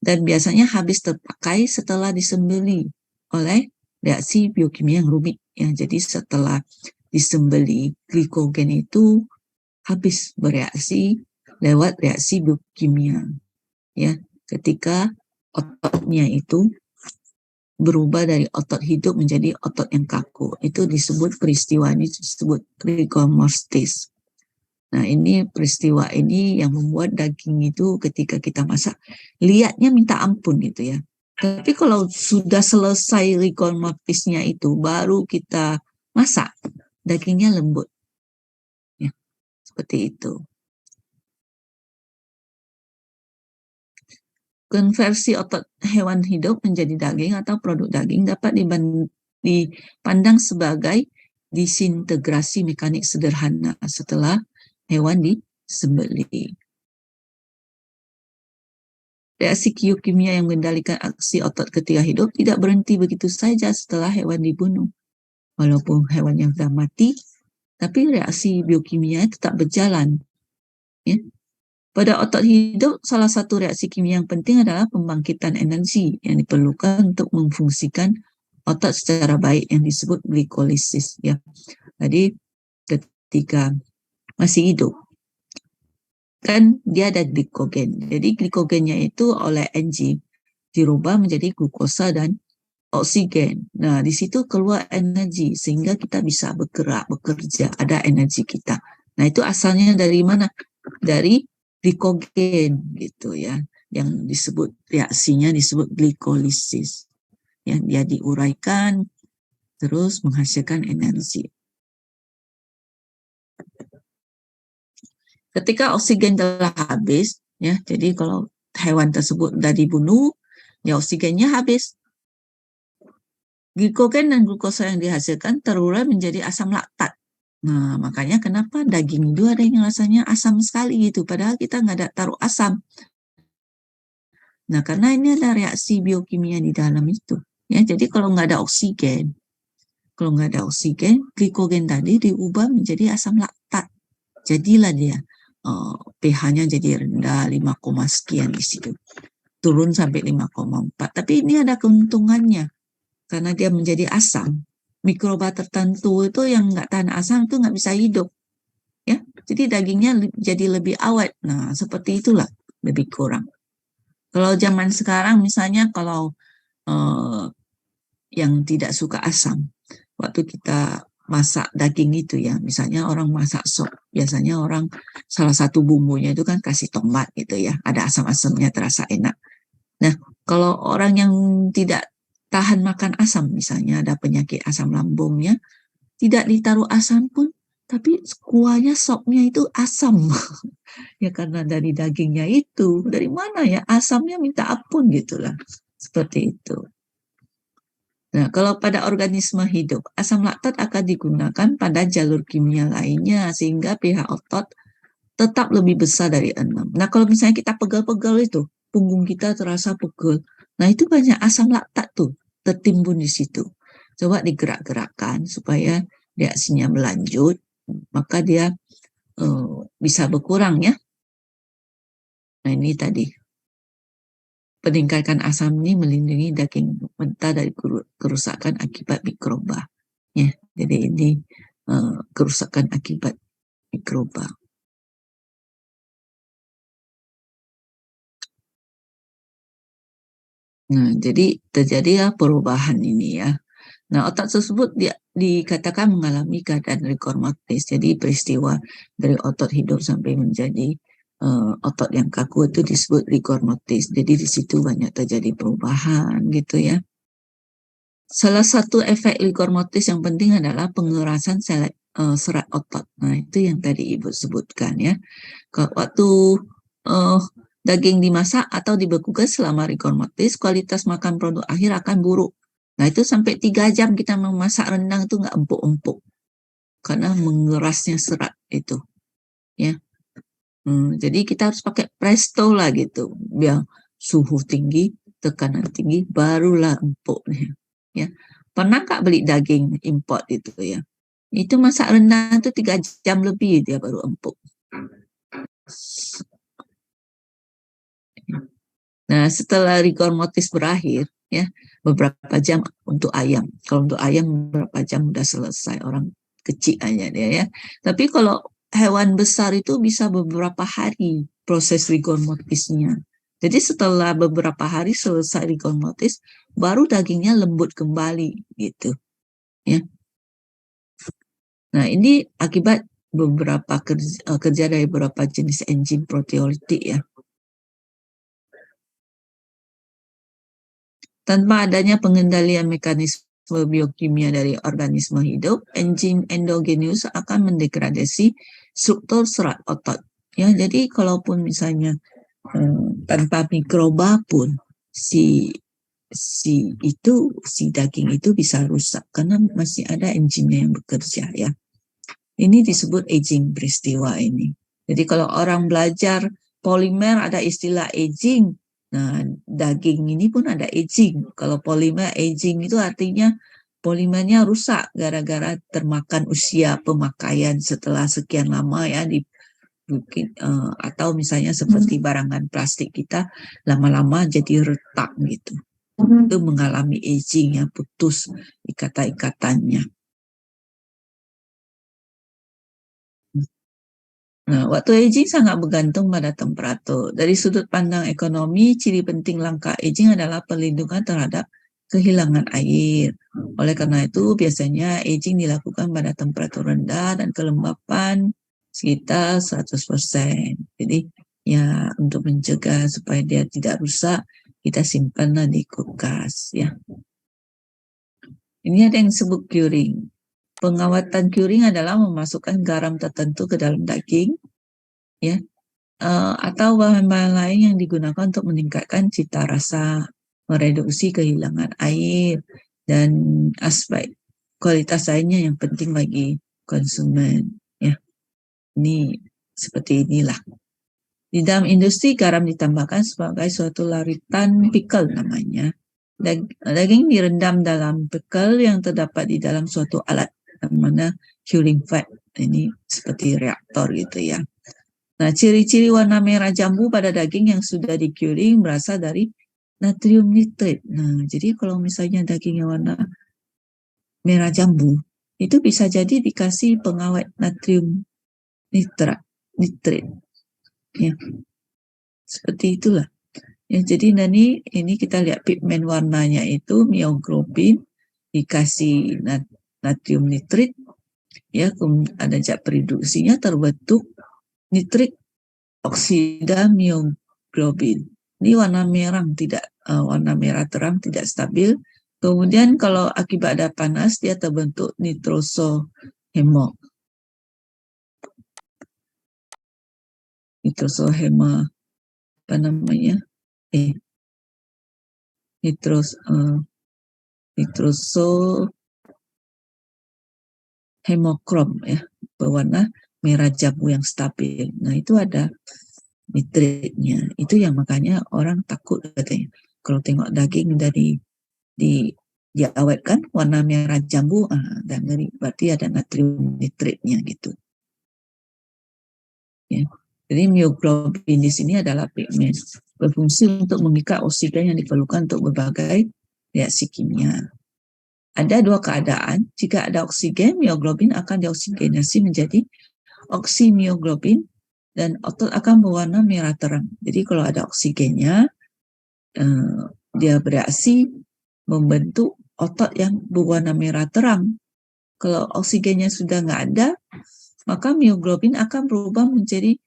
dan biasanya habis terpakai setelah disembeli oleh reaksi biokimia yang rumit ya. Jadi setelah disembeli, glikogen itu habis bereaksi lewat reaksi biokimia ya. Ketika ototnya itu berubah dari otot hidup menjadi otot yang kaku. Itu disebut peristiwa ini disebut rigor Nah, ini peristiwa ini yang membuat daging itu ketika kita masak, lihatnya minta ampun gitu ya. Tapi kalau sudah selesai rigor mortisnya itu, baru kita masak, dagingnya lembut. Ya, seperti itu. Konversi otot hewan hidup menjadi daging atau produk daging dapat dipandang sebagai disintegrasi mekanik sederhana setelah hewan disembelih. Reaksi kimia yang mengendalikan aksi otot ketika hidup tidak berhenti begitu saja setelah hewan dibunuh. Walaupun hewan yang sudah mati, tapi reaksi biokimia tetap berjalan. Ya. Pada otot hidup, salah satu reaksi kimia yang penting adalah pembangkitan energi yang diperlukan untuk memfungsikan otot secara baik yang disebut glikolisis. Ya. Jadi ketika masih hidup, kan dia ada glikogen. Jadi glikogennya itu oleh enzim dirubah menjadi glukosa dan oksigen. Nah, di situ keluar energi sehingga kita bisa bergerak, bekerja, ada energi kita. Nah, itu asalnya dari mana? Dari glikogen gitu ya. Yang disebut reaksinya disebut glikolisis. Yang dia diuraikan terus menghasilkan energi. Ketika oksigen telah habis, ya, jadi kalau hewan tersebut sudah dibunuh, ya oksigennya habis. Glikogen dan glukosa yang dihasilkan terurai menjadi asam laktat. Nah, makanya kenapa daging itu ada yang rasanya asam sekali gitu, padahal kita nggak ada taruh asam. Nah, karena ini ada reaksi biokimia di dalam itu. Ya, jadi kalau nggak ada oksigen, glikogen tadi diubah menjadi asam laktat. Jadilah dia pH-nya jadi rendah 5, sekian di situ. Turun sampai 5,4. Tapi ini ada keuntungannya karena dia menjadi asam. Mikroba tertentu itu yang nggak tahan asam itu nggak bisa hidup. Ya, jadi dagingnya jadi lebih awet. Nah, seperti itulah lebih kurang. Kalau zaman sekarang misalnya kalau yang tidak suka asam, waktu kita masak daging itu ya, misalnya orang masak sop, biasanya orang salah satu bumbunya itu kan kasih tomat gitu ya, ada asam-asamnya terasa enak. Nah, kalau orang yang tidak tahan makan asam, misalnya ada penyakit asam lambungnya, tidak ditaruh asam pun, tapi kuahnya sopnya itu asam. Ya karena dari dagingnya itu, dari mana ya asamnya minta ampun gitulah. Seperti itu. Nah, kalau pada organisme hidup, asam laktat akan digunakan pada jalur kimia lainnya sehingga pH otot tetap lebih besar dari 6. Nah, kalau misalnya kita pegal-pegal itu, punggung kita terasa pegel. Nah, itu banyak asam laktat tuh tertimbun di situ. Coba digerak-gerakkan supaya reaksinya melanjut, maka dia bisa berkurang ya. Nah, ini tadi. Peningkatan asam ini melindungi daging mentah dari kerusakan akibat mikroba. Ya, jadi ini kerusakan akibat mikroba. Nah, jadi terjadilah perubahan ini ya. Nah, otak tersebut dikatakan mengalami keadaan rigor mortis. Jadi peristiwa dari otot hidup sampai menjadi otot yang kaku itu disebut rigor mortis. Jadi di situ banyak terjadi perubahan gitu ya. Salah satu efek rigor mortis yang penting adalah pengerasan serat otot. Nah, itu yang tadi Ibu sebutkan ya. Waktu daging dimasak atau dibekukan selama rigor mortis, kualitas makan produk akhir akan buruk. Nah, itu sampai 3 jam kita memasak rendang itu nggak empuk-empuk. Karena mengerasnya serat itu. Ya. Jadi kita harus pakai presto lah gitu. Biar suhu tinggi, tekanan tinggi, barulah empuk. Ya. Pernah Kak beli daging import itu ya? Itu masak rendang itu 3 jam lebih dia baru empuk. Nah, setelah rigor mortis berakhir, ya, beberapa jam untuk ayam. Kalau untuk ayam beberapa jam udah selesai, orang kecil aja dia ya. Tapi kalau hewan besar itu bisa beberapa hari proses rigor mortisnya. Jadi setelah beberapa hari selesai rigor mortis, baru dagingnya lembut kembali gitu, ya. Nah, ini akibat beberapa kerja dari beberapa jenis enzim proteolitik ya. Tanpa adanya pengendalian mekanisme biokimia dari organisme hidup, enzim endogenus akan mendegradasi struktur serat otot. Ya, jadi kalaupun misalnya tanpa mikroba pun si daging itu bisa rusak karena masih ada enzimnya yang bekerja ya. Ini disebut aging peristiwa ini. Jadi kalau orang belajar polimer ada istilah aging. Nah, daging ini pun ada aging. Kalau polimer aging itu artinya polimernya rusak gara-gara termakan usia pemakaian setelah sekian lama ya atau misalnya seperti barangan plastik kita lama-lama jadi retak gitu. Itu mengalami aging ya, putus ikatan-ikatannya. Nah, waktu aging sangat bergantung pada temperatur. Dari sudut pandang ekonomi, ciri penting langkah aging adalah perlindungan terhadap kehilangan air. Oleh karena itu, biasanya aging dilakukan pada temperatur rendah dan kelembapan sekitar 100%. Jadi, ya untuk mencegah supaya dia tidak rusak, kita simpanlah di kulkas. Ya. Ini ada yang disebut curing. Pengawatan curing adalah memasukkan garam tertentu ke dalam daging, ya, atau bahan-bahan lain yang digunakan untuk meningkatkan cita rasa, mereduksi kehilangan air, dan aspek kualitas lainnya yang penting bagi konsumen. Ya, ini seperti inilah. Di dalam industri, garam ditambahkan sebagai suatu larutan pickle namanya. Daging direndam dalam pickle yang terdapat di dalam suatu alat namanya curing vat. Ini seperti reaktor gitu ya. Nah, ciri-ciri warna merah jambu pada daging yang sudah di-curing berasal dari natrium nitrit. Nah, jadi kalau misalnya dagingnya warna merah jambu, itu bisa jadi dikasih pengawet natrium nitrit. Ya, seperti itulah. Ya, jadi ini kita lihat pigmen warnanya itu mioglobin dikasih natrium nitrit, ya, ada zat periduksinya terbentuk nitrit oksida mioglobin. Ini warna warna merah terang tidak stabil. Kemudian kalau akibat ada panas dia terbentuk nitrosohema. Nitrosohema apa namanya? Nitrosohemokrom ya, berwarna merah jambu yang stabil. Nah, itu ada nitritnya. Itu yang makanya orang takut katanya. Kalau tengok daging dari diawetkan warna merah jambu, dan ngeri, berarti ada natrium nitritnya gitu. Ya. Jadi mioglobin di sini adalah pigmen berfungsi untuk mengikat oksigen yang diperlukan untuk berbagai reaksi kimia. ada dua keadaan. Jika ada oksigen, mioglobin akan dioksigenasi menjadi oksimioglobin dan otot akan berwarna merah terang. Jadi kalau ada oksigennya, dia bereaksi membentuk otot yang berwarna merah terang. Kalau oksigennya sudah nggak ada, maka mioglobin akan berubah menjadi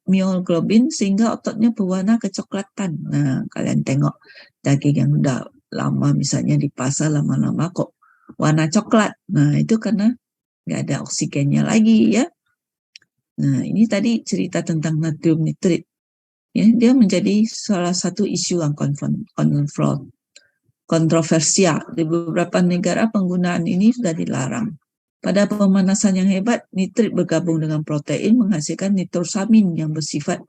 myoglobin sehingga ototnya berwarna kecoklatan. Nah, kalian tengok daging yang udah lama misalnya di pasar lama-lama kok warna coklat. Nah, itu karena nggak ada oksigennya lagi ya. Nah, ini tadi cerita tentang natrium nitrit. Ya, dia menjadi salah satu isu yang kontroversial. Di beberapa negara penggunaan ini sudah dilarang. Pada pemanasan yang hebat, nitrit bergabung dengan protein menghasilkan nitrosamin yang bersifat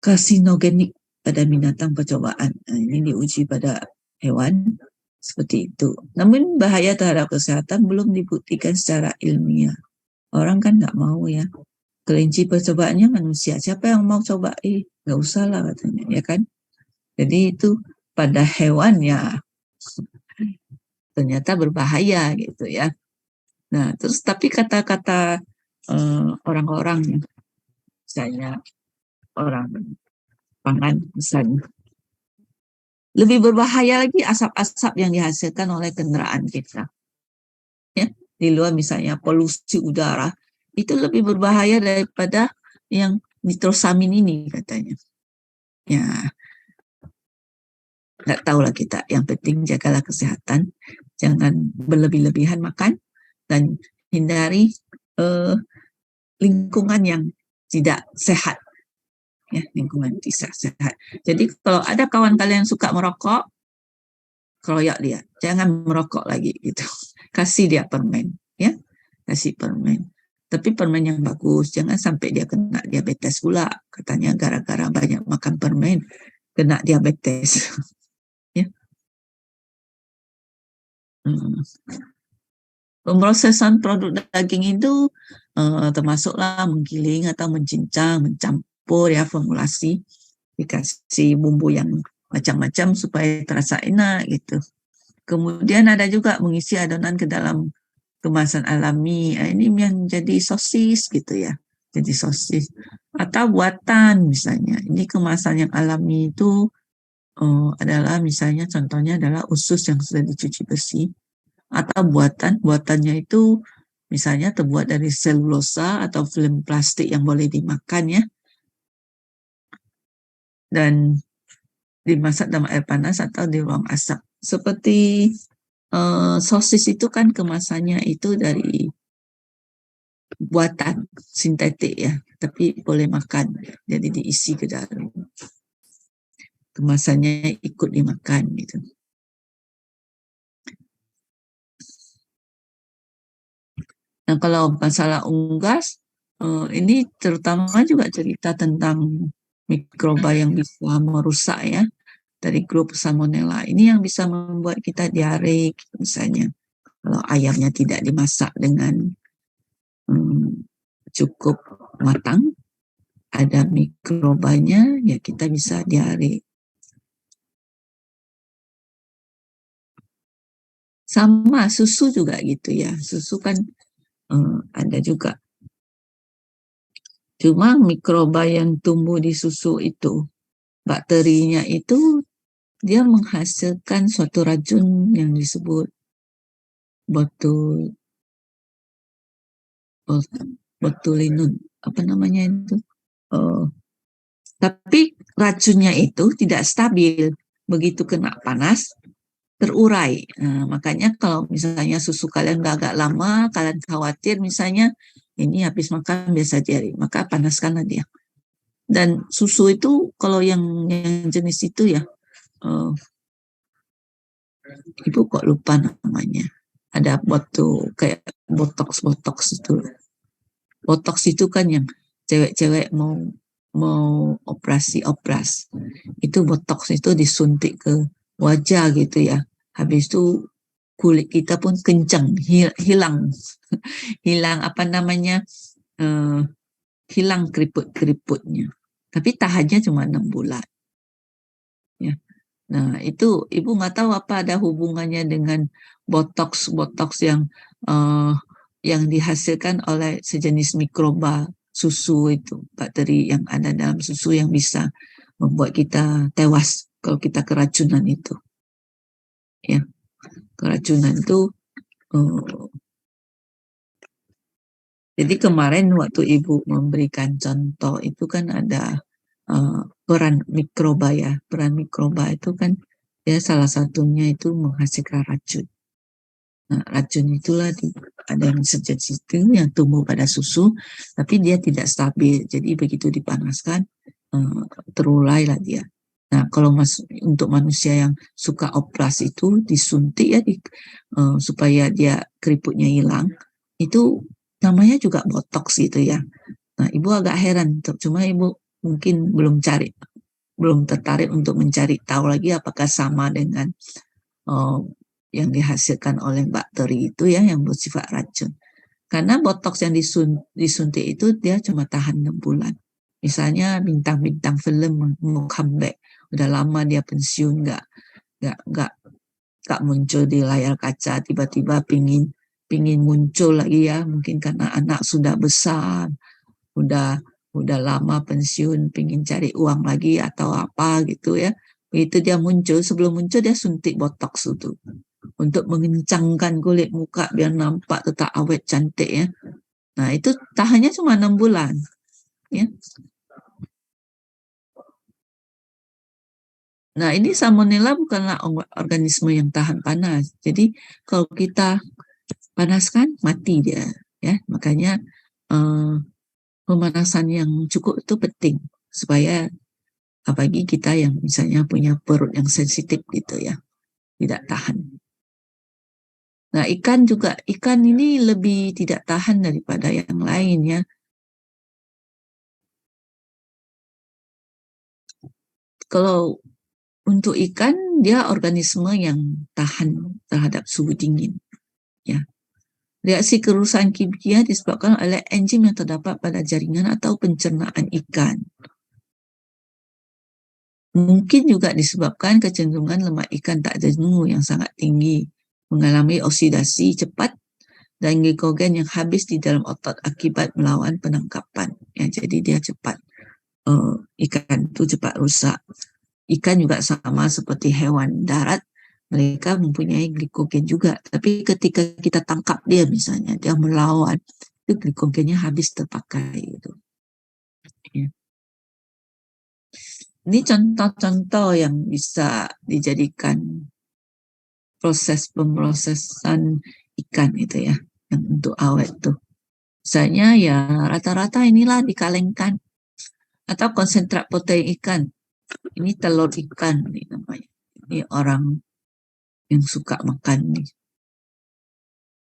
karsinogenik pada binatang percobaan. Nah, ini diuji pada hewan seperti itu. Namun bahaya terhadap kesehatan belum dibuktikan secara ilmiah. Orang kan nggak mau ya. Kelinci percobaannya manusia. Siapa yang mau coba? Nggak usah lah katanya, ya kan? Jadi itu pada hewan ya ternyata berbahaya gitu ya. Nah, terus tapi kata-kata orang-orang, misalnya orang pangan misalnya, lebih berbahaya lagi asap-asap yang dihasilkan oleh kendaraan kita. Ya, di luar misalnya polusi udara, itu lebih berbahaya daripada yang nitrosamin ini katanya. Ya, nggak tahu lah kita. Yang penting jagalah kesehatan, jangan berlebih-lebihan makan, dan hindari lingkungan yang tidak sehat. Ya, lingkungan tidak sehat. Jadi kalau ada kawan kalian suka merokok, keroyok dia, jangan merokok lagi gitu. Kasih dia permen, ya, kasih permen. Tapi permen yang bagus, jangan sampai dia kena diabetes pula. Katanya gara-gara banyak makan permen, kena diabetes. Ya. Pemrosesan produk daging itu termasuklah menggiling atau mencincang, mencampur ya formulasi, dikasih bumbu yang macam-macam supaya terasa enak gitu. Kemudian ada juga mengisi adonan ke dalam kemasan alami. Ini yang jadi sosis gitu ya. Jadi sosis. Atau buatan misalnya. Ini kemasan yang alami itu adalah misalnya contohnya adalah usus yang sudah dicuci bersih. Atau buatannya itu misalnya terbuat dari selulosa atau film plastik yang boleh dimakan ya. Dan dimasak dalam air panas atau di ruang asap. Seperti sosis itu kan kemasannya itu dari buatan sintetik ya, tapi boleh makan, jadi diisi ke dalam. Kemasannya ikut dimakan gitu. Nah kalau masalah unggas, ini terutama juga cerita tentang mikroba yang bisa merusak ya, dari grup Salmonella. Ini yang bisa membuat kita diare misalnya. Kalau ayamnya tidak dimasak dengan cukup matang, ada mikrobanya, ya kita bisa diare. Sama susu juga gitu ya, susu kan ada juga. Cuma mikroba yang tumbuh di susu itu, bakterinya itu dia menghasilkan suatu racun yang disebut botulinum, apa namanya itu? Tapi racunnya itu tidak stabil, begitu kena panas terurai. Nah, makanya kalau misalnya susu kalian udah agak lama, kalian khawatir misalnya ini habis makan biasa diare, maka panaskanlah dia. Dan susu itu kalau yang jenis itu ya, ibu kok lupa namanya. Ada kayak botox itu. Botox itu kan yang cewek-cewek mau operasi. Itu botox itu disuntik ke wajah gitu ya. Habis itu kulit kita pun kencang, hilang apa namanya, hilang keriput-keriputnya. Tapi tahannya cuma 6 bulan. Ya. Nah, itu Ibu nggak tahu apa ada hubungannya dengan botox yang dihasilkan oleh sejenis mikroba susu itu, bakteri yang ada dalam susu yang bisa membuat kita tewas kalau kita keracunan itu. Ya, keracunan itu. eh, jadi kemarin waktu Ibu memberikan contoh itu kan ada peran mikroba ya. Peran mikroba itu kan ya salah satunya itu menghasilkan racun. Nah, racun itulah ada yang sejak situ yang tumbuh pada susu, tapi dia tidak stabil. Jadi begitu dipanaskan, terulailah dia. Nah, kalau untuk manusia yang suka operasi itu disuntik ya, supaya dia keriputnya hilang, itu namanya juga botox gitu ya. Nah, Ibu agak heran, cuma Ibu mungkin belum tertarik untuk mencari tahu lagi apakah sama dengan uh, yang dihasilkan oleh bakteri itu ya yang bersifat racun. Karena botox yang disuntik itu dia cuma tahan 6 bulan. Misalnya bintang-bintang film mau comeback, udah lama dia pensiun nggak nggak nggak muncul di layar kaca, tiba-tiba pingin muncul lagi ya, mungkin karena anak sudah besar, udah udah lama pensiun, pingin cari uang lagi atau apa gitu ya. Begitu dia muncul, sebelum muncul dia suntik botox itu untuk mengencangkan kulit muka biar nampak tetap awet cantik ya. Nah, itu tahannya cuma 6 bulan ya. Nah, ini salmonella bukanlah organisme yang tahan panas. Jadi kalau kita panaskan mati dia ya. Makanya eh, pemanasan yang cukup itu penting supaya apalagi kita yang misalnya punya perut yang sensitif gitu ya, tidak tahan. Nah, ikan ini lebih tidak tahan daripada yang lain ya. Kalau untuk ikan, dia organisme yang tahan terhadap suhu dingin. Ya. Reaksi kerusakan kimia disebabkan oleh enzim yang terdapat pada jaringan atau pencernaan ikan. Mungkin juga disebabkan kecenderungan lemak ikan tak jenuh yang sangat tinggi, mengalami oksidasi cepat, dan glikogen yang habis di dalam otot akibat melawan penangkapan. Ya, jadi dia cepat, ikan itu cepat rusak. Ikan juga sama seperti hewan darat, mereka mempunyai glikogen juga. Tapi ketika kita tangkap dia misalnya, dia melawan, itu glikogennya habis terpakai. Gitu. Ya. Ini contoh-contoh yang bisa dijadikan proses pemrosesan ikan itu ya, yang untuk awet tuh. Misalnya ya rata-rata inilah dikalengkan atau konsentrat protein ikan. Ini telur ikan nih namanya. Ini orang yang suka makan nih.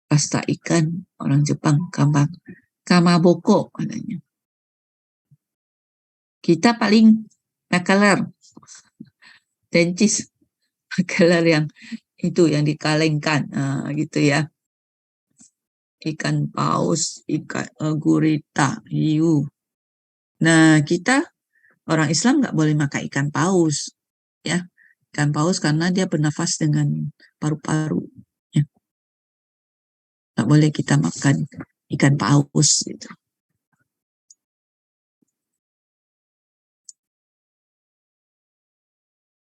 Pasta ikan orang Jepang kamaboko katanya. Kita paling makaler, dencis, makaler yang itu yang dikalengkan, gitu ya. Ikan paus, ikan gurita, hiu. Nah, kita orang Islam nggak boleh makan ikan paus, ya. Ikan paus karena dia bernafas dengan paru-paru. Ya. Nggak boleh kita makan ikan paus gitu.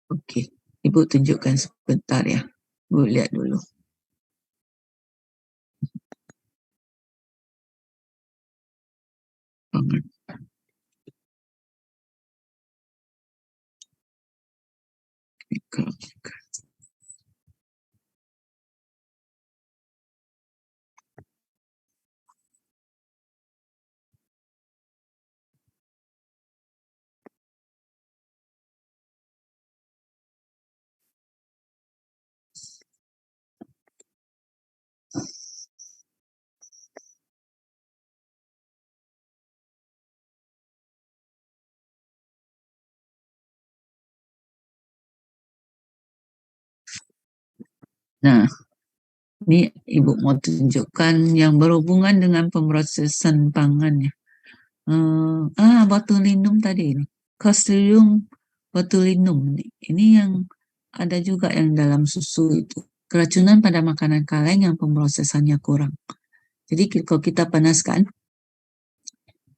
Oke, Ibu tunjukkan sebentar ya. Ibu lihat dulu. Nah, ini Ibu mau tunjukkan yang berhubungan dengan pemrosesan pangan ya. Botulinum tadi ini. Clostridium botulinum nih. Ini yang ada juga yang dalam susu itu. Keracunan pada makanan kaleng yang pemrosesannya kurang. Jadi kalau kita panaskan,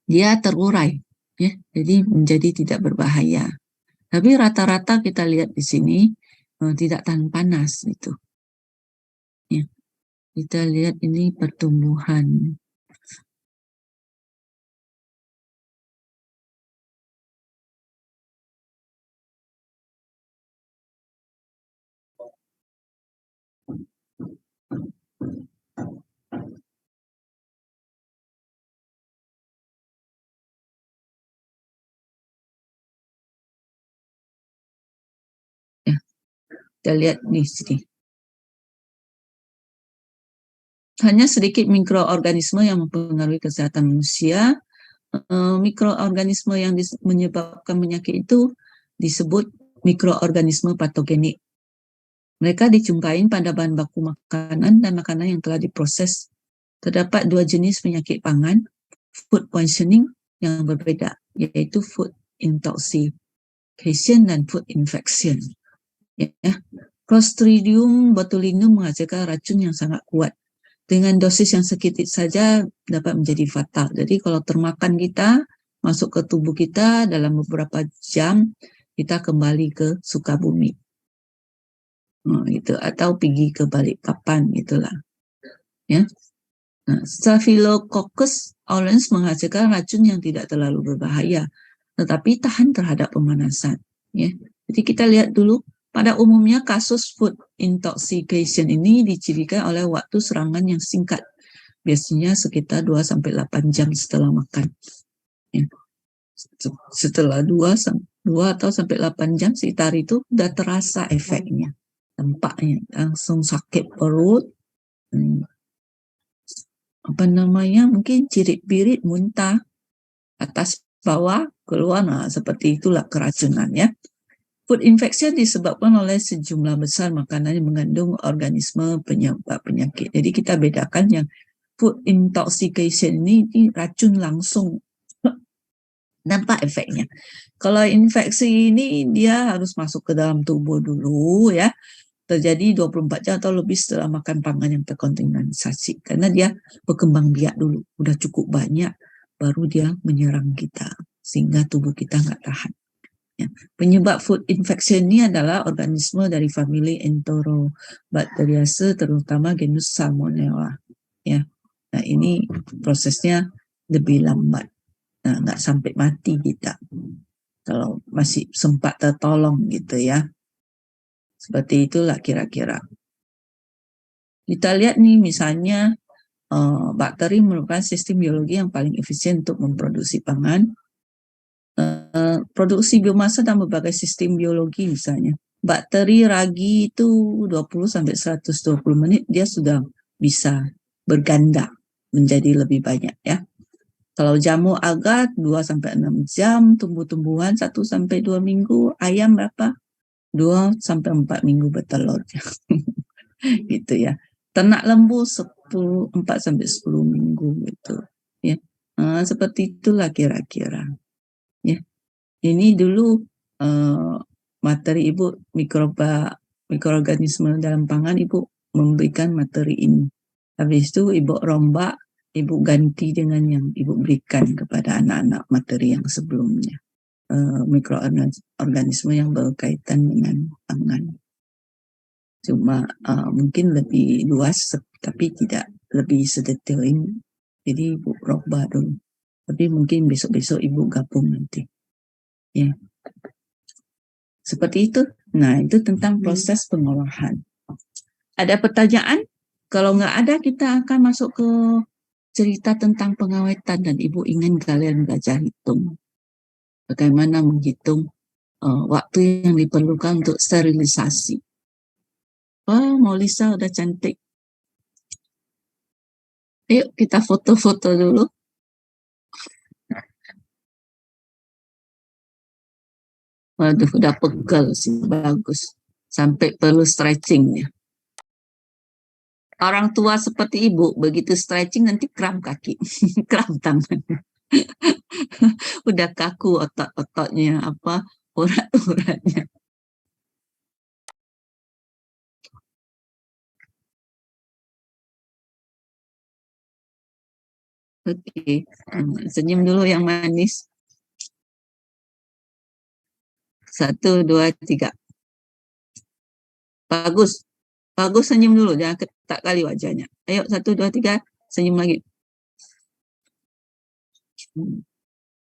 dia terurai, ya, jadi menjadi tidak berbahaya. Tapi rata-rata kita lihat di sini tidak tahan panas itu. Ya, kita lihat ini pertumbuhan. Ya, kita lihat di sini. Hanya sedikit mikroorganisme yang mempengaruhi kesehatan manusia. Mikroorganisme yang menyebabkan penyakit itu disebut mikroorganisme patogenik. Mereka dijumpai pada bahan baku makanan dan makanan yang telah diproses. Terdapat dua jenis penyakit pangan, food poisoning yang berbeda, yaitu food intoxication dan food infection. Ya. Clostridium botulinum menghasilkan racun yang sangat kuat. Dengan dosis yang sedikit saja dapat menjadi fatal. Jadi kalau termakan kita, masuk ke tubuh kita dalam beberapa jam, kita kembali ke Sukabumi. Gitu. Atau pergi ke Balikpapan, itulah. Ya. Nah, Staphylococcus aureus menghasilkan racun yang tidak terlalu berbahaya, tetapi tahan terhadap pemanasan. Ya. Jadi kita lihat dulu, pada umumnya kasus food intoxication ini dicirikan oleh waktu serangan yang singkat, biasanya sekitar 2-8 jam setelah makan. Ya. Setelah 2 atau sampai 8 jam sekitar itu udah terasa efeknya. Dampaknya langsung sakit perut, mungkin cirit-birit, muntah, atas bawah keluar, seperti itulah keracunan ya. Food infection disebabkan oleh sejumlah besar makanan yang mengandung organisme penyebab penyakit. Jadi kita bedakan yang food intoxication ini racun langsung nampak efeknya. Kalau infeksi ini dia harus masuk ke dalam tubuh dulu ya. Terjadi 24 jam atau lebih setelah makan pangan yang terkontaminasi. Karena dia berkembang biak dulu. Udah cukup banyak, baru dia menyerang kita. Sehingga tubuh kita nggak tahan. Ya. Penyebab food infection ini adalah organisme dari famili Enterobacteriaceae, terutama genus Salmonella. Ya. Nah ini prosesnya lebih lambat. Nah, nggak sampai mati kita. Kalau masih sempat tertolong gitu ya. Seperti itulah kira-kira. Kita lihat nih misalnya bakteri merupakan sistem biologi yang paling efisien untuk memproduksi pangan. Produksi biomasa dan berbagai sistem biologi misalnya. Bakteri ragi itu 20-120 menit dia sudah bisa berganda menjadi lebih banyak ya. Kalau jamur agar 2-6 jam, tumbuh-tumbuhan 1-2 minggu, ayam berapa? 2-4 minggu bertelur. Gitu ya. Ternak lembu 4-10 minggu gitu ya. Seperti itulah kira-kira. Ya. Ini dulu materi Ibu mikroorganisme dalam pangan Ibu memberikan materi ini. Habis itu Ibu rombak, Ibu ganti dengan yang Ibu berikan kepada anak-anak materi yang sebelumnya. Mikroorganisme yang berkaitan dengan pangan. Cuma mungkin lebih luas, tapi tidak lebih sedetail ini. Jadi Ibu rombak dulu. Tapi mungkin besok-besok Ibu gabung nanti. Ya. Seperti itu. Nah, itu tentang proses pengolahan. Ada pertanyaan? Kalau nggak ada, kita akan masuk ke cerita tentang pengawetan dan Ibu ingin kalian belajar hitung. Bagaimana menghitung waktu yang diperlukan untuk sterilisasi. Oh, Molisa udah cantik. Yuk kita foto-foto dulu. Waduh, udah pegel sih, bagus. Sampai perlu stretching ya. Orang tua seperti Ibu, begitu stretching nanti kram kaki, kram tangan. Udah kaku otot-ototnya, urat-uratnya. Oke, senyum dulu yang manis. 1, 2, 3. Bagus. Bagus, senyum dulu. Jangan ketak kali wajahnya. Ayo, 1, 2, 3. Senyum lagi.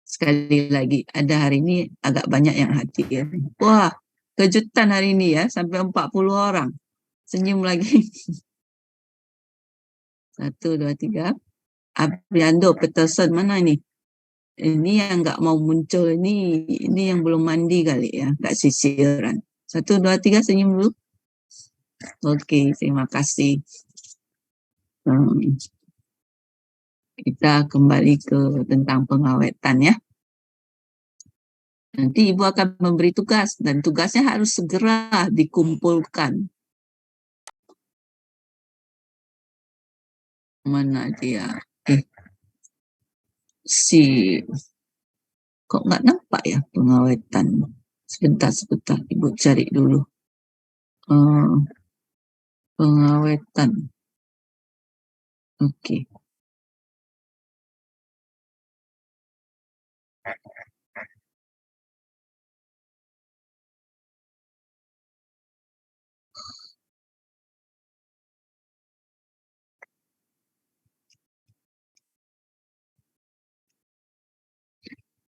Sekali lagi. Ada hari ini agak banyak yang hadir. Wah, kejutan hari ini ya. Sampai 40 orang. Senyum lagi. 1, 2, 3. Abriando Peterson, mana ini? Ini yang nggak mau muncul ini yang belum mandi kali ya, nggak sisiran. 1, 2, 3, senyum dulu. Oke, terima kasih. Kita kembali ke tentang pengawetan ya. Nanti Ibu akan memberi tugas dan tugasnya harus segera dikumpulkan. Mana dia? Kok nggak nampak ya pengawetan? Sebentar, Ibu cari dulu. Pengawetan. Oke.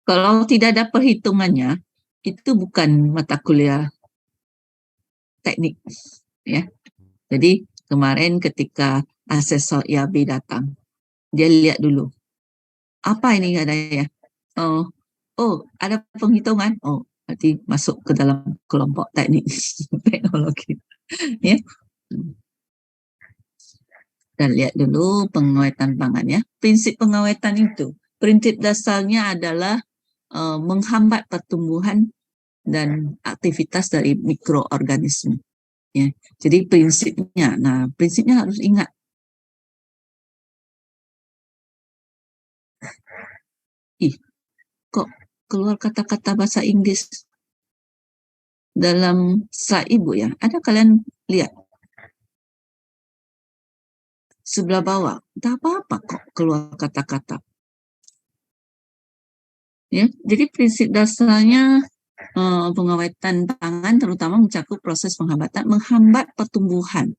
Kalau tidak ada perhitungannya, itu bukan mata kuliah teknik, ya. Jadi kemarin ketika asesor IAB datang, dia lihat dulu, apa ini katanya? Ada penghitungan. Oh, berarti masuk ke dalam kelompok teknik teknologi, ya. Dan lihat dulu pengawetan pangan ya. Prinsip pengawetan itu, prinsip dasarnya adalah menghambat pertumbuhan dan aktivitas dari mikroorganisme. Ya, jadi prinsipnya harus ingat. Kok keluar kata-kata bahasa Inggris dalam slide Ibu ya? Ada kalian lihat sebelah bawah? Tak apa-apa kok keluar kata-kata. Ya, jadi prinsip dasarnya pengawetan pangan terutama mencakup proses menghambat pertumbuhan.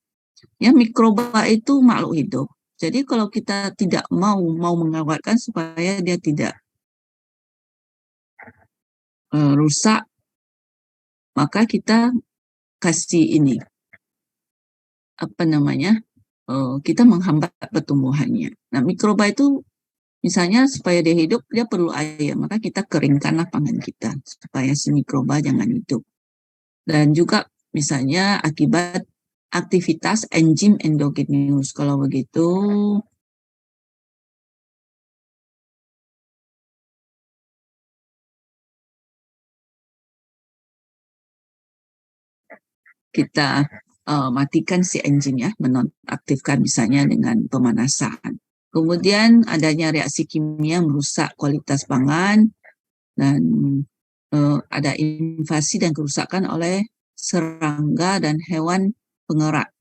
Ya, mikroba itu makhluk hidup. Jadi kalau kita tidak mau mengawetkan supaya dia tidak rusak, maka kita kasih ini kita menghambat pertumbuhannya. Nah, mikroba itu misalnya supaya dia hidup dia perlu air, maka kita keringkanlah pangan kita supaya si mikroba jangan hidup. Dan juga misalnya akibat aktivitas enzim endogenus. Kalau begitu kita matikan si enzimnya, menonaktifkan misalnya dengan pemanasan. Kemudian adanya reaksi kimia merusak kualitas pangan dan ada invasi dan kerusakan oleh serangga dan hewan pengerat.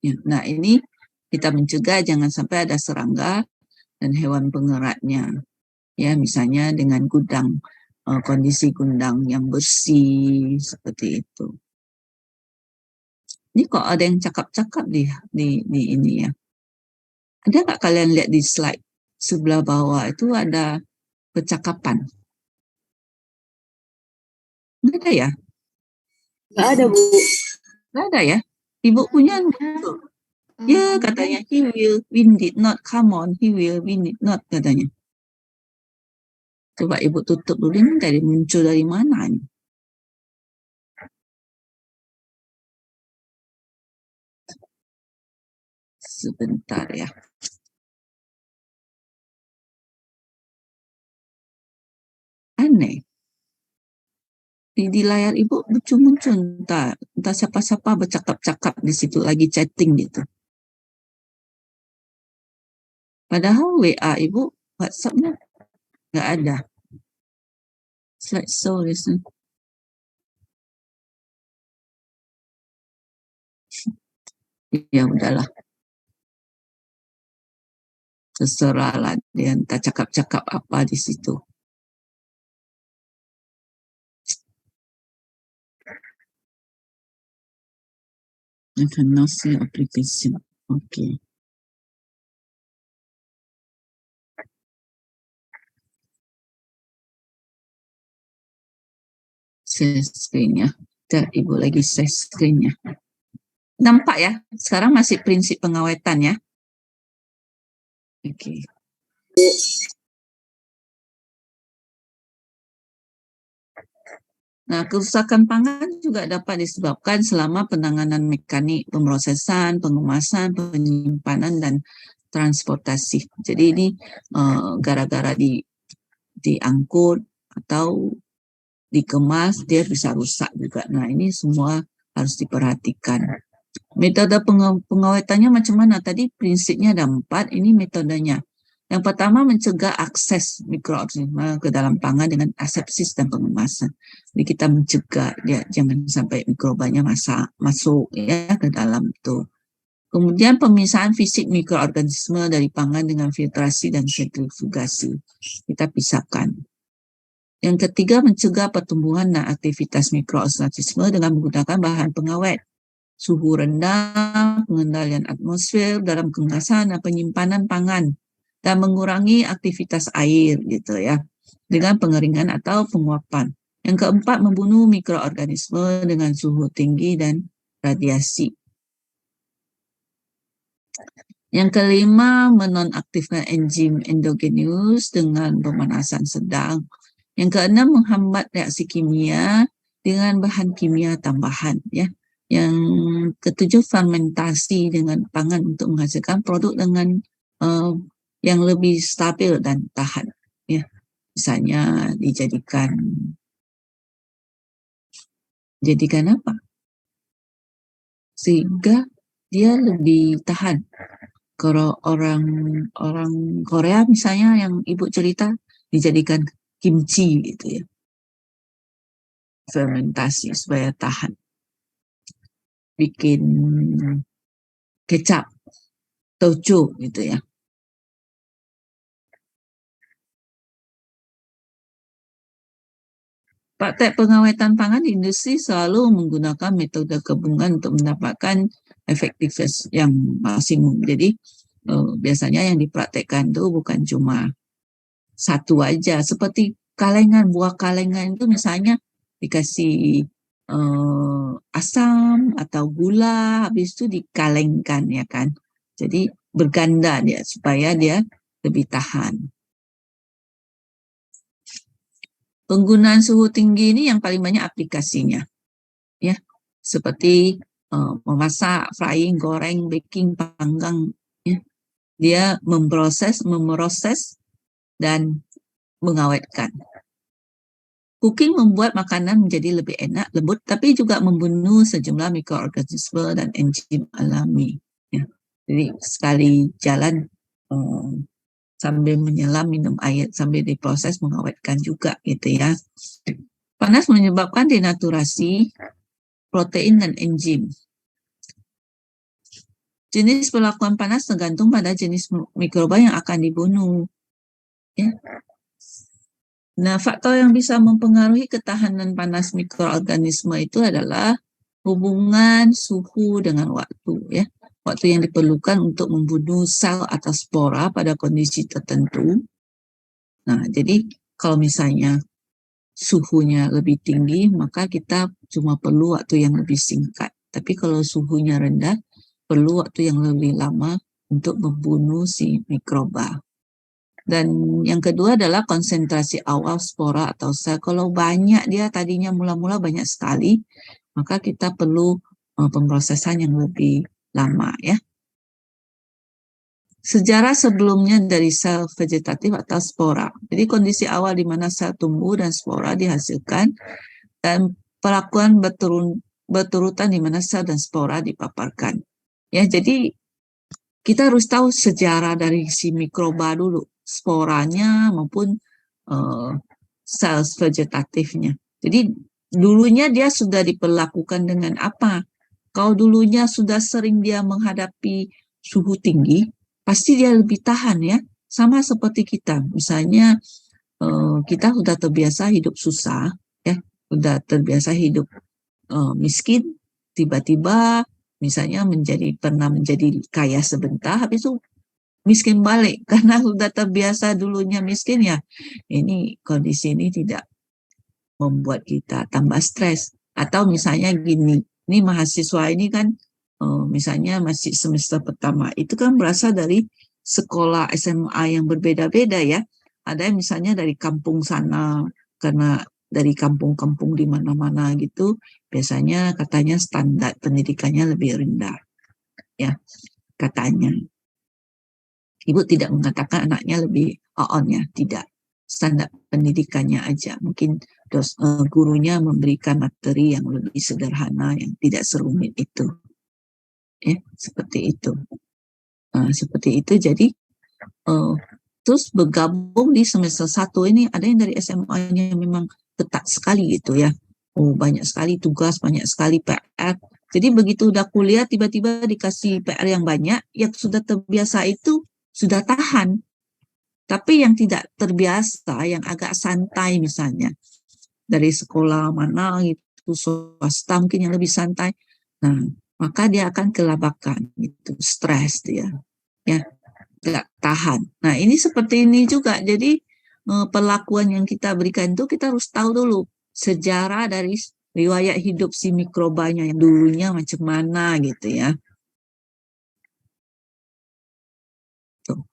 Ya, nah ini kita mencegah jangan sampai ada serangga dan hewan pengeratnya. Ya, misalnya dengan kondisi gudang yang bersih seperti itu. Ini kok ada yang cakap-cakap di ini ya. Ada nggak kalian lihat di slide sebelah bawah itu ada percakapan? Nggak ada ya? Nggak ada, Bu. Nggak ada ya? Ibu punya ya katanya we did not, come on, we did not katanya. Coba Ibu tutup dulu, ini muncul dari mana ini? Sebentar ya. Aneh. Di layar Ibu muncul entah siapa-siapa bercakap-cakap di situ lagi chatting gitu. Padahal WA Ibu, WhatsApp-nya nggak ada. Slideshow listen. Ya udahlah. terserah lah dia entah cakap-cakap apa di situ. I cannot see application. Okay. Share screen ya. Ibu lagi share screen ya. Nampak ya? Sekarang masih prinsip pengawetan ya. Oke. Nah, kerusakan pangan juga dapat disebabkan selama penanganan mekanik, pemrosesan, pengemasan, penyimpanan, dan transportasi. Jadi ini gara-gara diangkut atau dikemas, dia bisa rusak juga. Nah, ini semua harus diperhatikan. Metode pengawetannya macam mana? Tadi prinsipnya ada 4, ini metodenya. Yang pertama, mencegah akses mikroorganisme ke dalam pangan dengan asepsis dan pengemasan. Jadi kita mencegah dia jangan sampai mikrobanya masuk ya ke dalam itu. Kemudian pemisahan fisik mikroorganisme dari pangan dengan filtrasi dan sentrifugasi. Kita pisahkan. Yang ketiga, mencegah pertumbuhan dan aktivitas mikroorganisme dengan menggunakan bahan pengawet. Suhu rendah, pengendalian atmosfer dalam kemasan dan penyimpanan pangan, dan mengurangi aktivitas air gitu ya, dengan pengeringan atau penguapan. Yang keempat, membunuh mikroorganisme dengan suhu tinggi dan radiasi. Yang kelima, menonaktifkan enzim endogenus dengan pemanasan sedang. Yang keenam, menghambat reaksi kimia dengan bahan kimia tambahan ya. Yang ketujuh, fermentasi dengan pangan untuk menghasilkan produk dengan yang lebih stabil dan tahan ya. Misalnya dijadikan apa? Sehingga dia lebih tahan. Kalau orang Korea misalnya yang ibu cerita dijadikan kimchi gitu ya. Fermentasi supaya tahan. Bikin kecap, tojo gitu ya. Praktek pengawetan pangan di industri selalu menggunakan metode gabungan untuk mendapatkan efektivitas yang maksimum. Jadi biasanya yang dipraktekkan itu bukan cuma satu aja. Seperti kalengan, buah kalengan itu misalnya dikasih asam atau gula, habis itu dikalengkan ya kan. Jadi berganda dia supaya dia lebih tahan. Penggunaan suhu tinggi ini yang paling banyak aplikasinya, ya, seperti memasak, frying, goreng, baking, panggang, ya. Dia memproses, dan mengawetkan. Cooking membuat makanan menjadi lebih enak, lembut, tapi juga membunuh sejumlah mikroorganisme dan enzim alami. Ya. Jadi sekali jalan sambil menyelam minum air, sambil diproses mengawetkan juga gitu ya. Panas menyebabkan denaturasi protein dan enzim. Jenis perlakuan panas tergantung pada jenis mikroba yang akan dibunuh. Ya. Nah, faktor yang bisa mempengaruhi ketahanan panas mikroorganisme itu adalah hubungan suhu dengan waktu ya. Waktu yang diperlukan untuk membunuh sel atau spora pada kondisi tertentu. Nah, jadi kalau misalnya suhunya lebih tinggi, maka kita cuma perlu waktu yang lebih singkat. Tapi kalau suhunya rendah, perlu waktu yang lebih lama untuk membunuh si mikroba. Dan yang kedua adalah konsentrasi awal spora atau sel. Kalau banyak dia tadinya mula-mula banyak sekali, maka kita perlu pemrosesan yang lebih lama ya. Sejarah sebelumnya dari sel vegetatif atau spora. Jadi kondisi awal di mana sel tumbuh dan spora dihasilkan, dan perlakuan berturutan di mana sel dan spora dipaparkan. Ya, jadi kita harus tahu sejarah dari si mikroba dulu, sporanya maupun sel vegetatifnya. Jadi dulunya dia sudah diperlakukan dengan apa? Kalau dulunya sudah sering dia menghadapi suhu tinggi, pasti dia lebih tahan ya. Sama seperti kita, misalnya kita sudah terbiasa hidup susah, ya, sudah terbiasa hidup miskin, tiba-tiba misalnya pernah menjadi kaya sebentar, habis itu miskin balik karena sudah terbiasa dulunya miskin ya. Ini kondisi ini tidak membuat kita tambah stres. Atau misalnya gini, ini mahasiswa ini kan misalnya masih semester pertama, itu kan berasal dari sekolah SMA yang berbeda-beda ya. Ada yang misalnya dari kampung sana, karena dari kampung-kampung di mana-mana gitu, biasanya katanya standar pendidikannya lebih rendah, ya katanya. Ibu tidak mengatakan anaknya lebih on ya, tidak. Standar pendidikannya aja. Mungkin gurunya memberikan materi yang lebih sederhana, yang tidak serumit itu. Ya, seperti itu. Seperti itu, jadi terus bergabung di semester 1 ini, ada yang dari SMA-nya memang ketat sekali gitu ya. Banyak sekali tugas, banyak sekali PR. Jadi begitu udah kuliah, tiba-tiba dikasih PR yang banyak, yang sudah terbiasa itu sudah tahan. Tapi yang tidak terbiasa, yang agak santai misalnya, dari sekolah mana gitu, swasta mungkin yang lebih santai, nah maka dia akan kelabakan, gitu, stres dia, ya, nggak tahan. Nah ini seperti ini juga, jadi perlakuan yang kita berikan itu kita harus tahu dulu sejarah dari riwayat hidup si mikrobanya yang dulunya macam mana gitu ya. Tuh.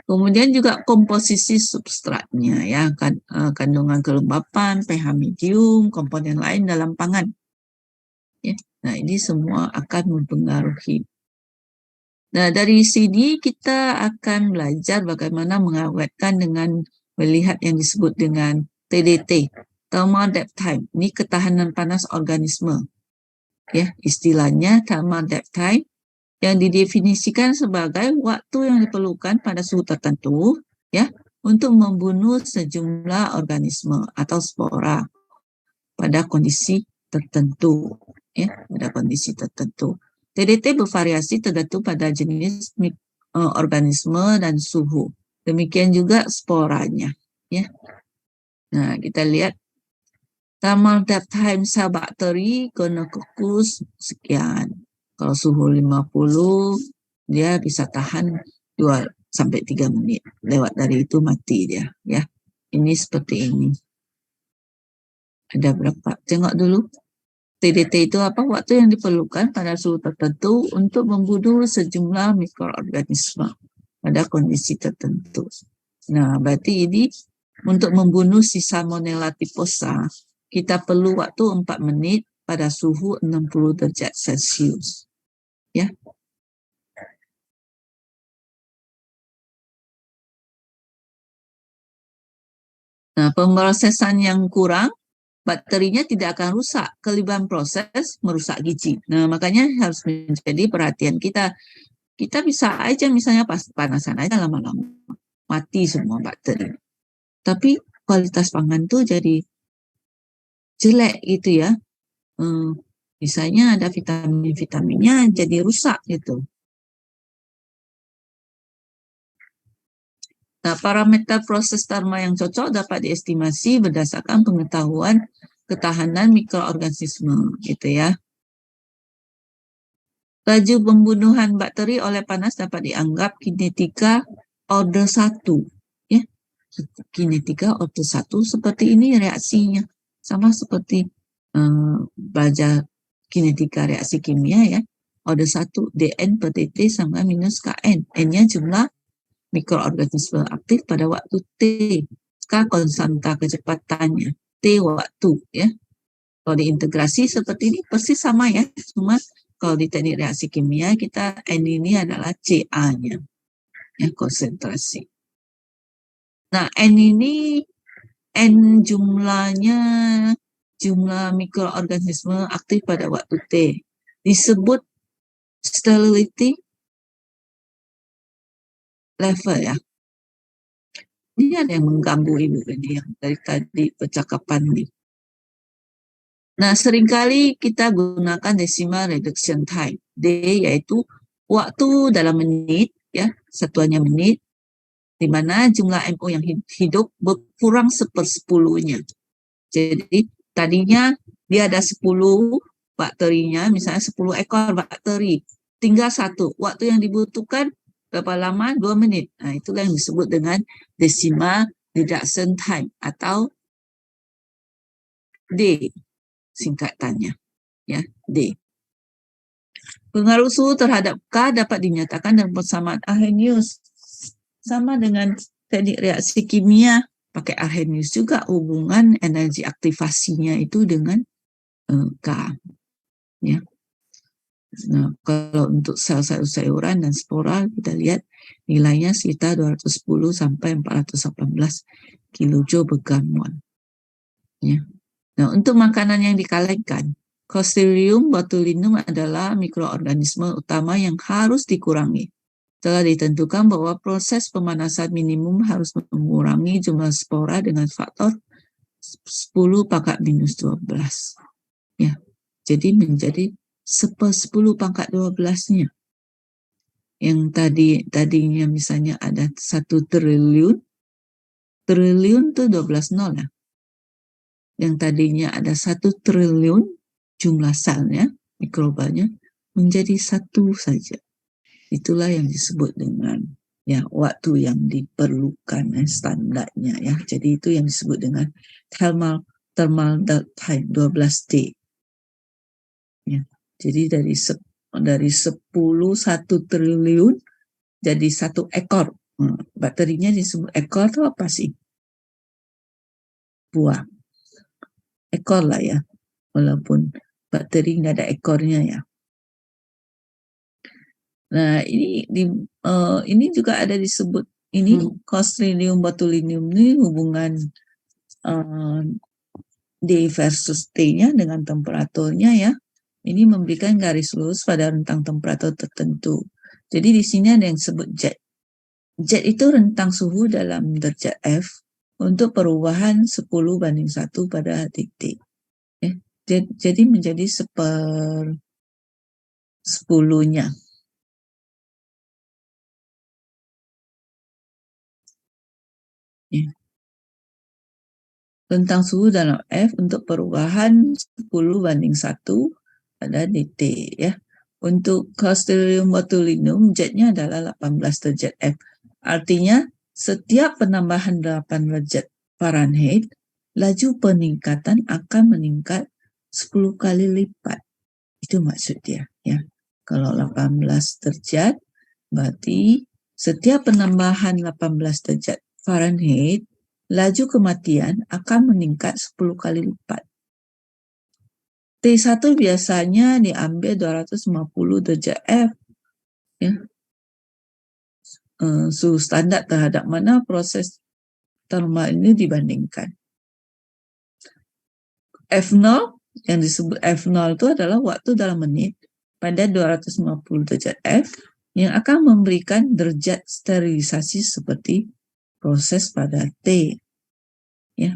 Kemudian juga komposisi substratnya ya, kandungan kelembapan, pH medium, komponen lain dalam pangan. Ya. Nah ini semua akan mempengaruhi. Nah dari sini kita akan belajar bagaimana mengawetkan dengan melihat yang disebut dengan TDT, thermal depth time. Ini ketahanan panas organisme. Ya, istilahnya thermal depth time yang didefinisikan sebagai waktu yang diperlukan pada suhu tertentu ya untuk membunuh sejumlah organisme atau spora pada kondisi tertentu ya, pada kondisi tertentu. TDT bervariasi tergantung pada jenis organisme dan suhu. Demikian juga sporanya ya. Nah, kita lihat thermal depth time sel bakteri Gonococcus sekian. Kalau suhu 50, dia bisa tahan 2 sampai 3 menit. Lewat dari itu mati dia, ya. Ini seperti ini. Ada berapa? Tengok dulu. TDT itu apa? Waktu yang diperlukan pada suhu tertentu untuk membunuh sejumlah mikroorganisme pada kondisi tertentu. Nah, berarti ini untuk membunuh si Salmonella typhosa, kita perlu waktu 4 menit pada suhu 60 derajat Celcius. Ya. Nah, pemrosesan yang kurang, bakterinya tidak akan rusak. Kelebihan proses merusak gizi. Nah, makanya harus menjadi perhatian kita. Kita bisa aja misalnya pas panasan aja lama-lama mati semua bakteri. Tapi kualitas pangan tuh jadi jelek gitu ya. Misalnya ada vitamin-vitaminnya jadi rusak gitu. Nah, parameter proses thermal yang cocok dapat diestimasi berdasarkan pengetahuan ketahanan mikroorganisme, gitu ya. Laju pembunuhan bakteri oleh panas dapat dianggap kinetika order 1, ya. Kinetika order 1 seperti ini reaksinya, sama seperti belajar kinetika reaksi kimia ya. Order 1 Dn per dt sama minus Kn. N-nya jumlah mikroorganisme aktif pada waktu T. K konstanta kecepatannya. T waktu ya. Kalau diintegrasi seperti ini persis sama ya. Cuma kalau di teknik reaksi kimia kita N ini adalah Ca-nya. Ya, konsentrasi. Nah, N ini N jumlahnya jumlah mikroorganisme aktif pada waktu T. Disebut sterility level ya. Ini ada yang mengganggu ibu ini yang dari tadi percakapan ini. Nah, seringkali kita gunakan decimal reduction time, D yaitu waktu dalam menit, ya, satuannya menit, di mana jumlah MO yang hidup berkurang 1/10-nya. Jadi tadinya dia ada 10 bakterinya, misalnya 10 ekor bakteri, tinggal 1. Waktu yang dibutuhkan berapa lama? 2 menit. Nah, itulah yang disebut dengan decimal reduction time atau D singkatannya, ya, D. Pengaruh suhu terhadap K dapat dinyatakan dalam persamaan Arrhenius. Sama dengan teknik reaksi kimia, pakai Arrhenius juga hubungan energi aktivasinya itu dengan K. Ya. Nah, kalau untuk sel sayur-sayuran dan spora, kita lihat nilainya sekitar 210 sampai 418 kilojoule per gram mol. Ya. Nah, untuk makanan yang dikalengkan, Clostridium botulinum adalah mikroorganisme utama yang harus dikurangi. Telah ditentukan bahwa proses pemanasan minimum harus mengurangi jumlah spora dengan faktor 10 pangkat minus 12. Ya, jadi menjadi 10 pangkat 12-nya. Yang tadinya misalnya ada 1 triliun, triliun tuh 12 nol ya. Yang tadinya ada 1 triliun jumlah selnya, mikrobanya, menjadi 1 saja. Itulah yang disebut dengan ya waktu yang diperlukan standarnya ya. Jadi itu yang disebut dengan thermal time 12D. Ya. Jadi dari 10 1 triliun jadi 1 ekor. Bakterinya disebut ekor itu apa sih? Buah. Ekor lah ya. Walaupun bakteri nggak ada ekornya ya. Nah, ini juga ada disebut ini Clostridium botulinum ini hubungan D versus T-nya dengan temperaturnya ya. Ini memberikan garis lurus pada rentang temperatur tertentu. Jadi di sini ada yang disebut Z. Z itu rentang suhu dalam derajat F untuk perubahan 10:1 pada titik. Jadi menjadi 1/10-nya. Ya. Rentang suhu dalam F untuk perubahan 10:1 pada dt ya. Untuk Clostridium botulinum Z-nya adalah 18 derajat F. Artinya setiap penambahan 8 derajat Fahrenheit, laju peningkatan akan meningkat 10 kali lipat. Itu maksud dia ya. Kalau 18 derajat berarti setiap penambahan 18 derajat Fahrenheit, laju kematian akan meningkat 10 kali lipat. T1 biasanya diambil 250 derajat F. Ya. Suhu standar terhadap mana proses termal ini dibandingkan. F0, yang disebut F0 itu adalah waktu dalam menit pada 250 derajat F yang akan memberikan derajat sterilisasi seperti proses pada T. Ya.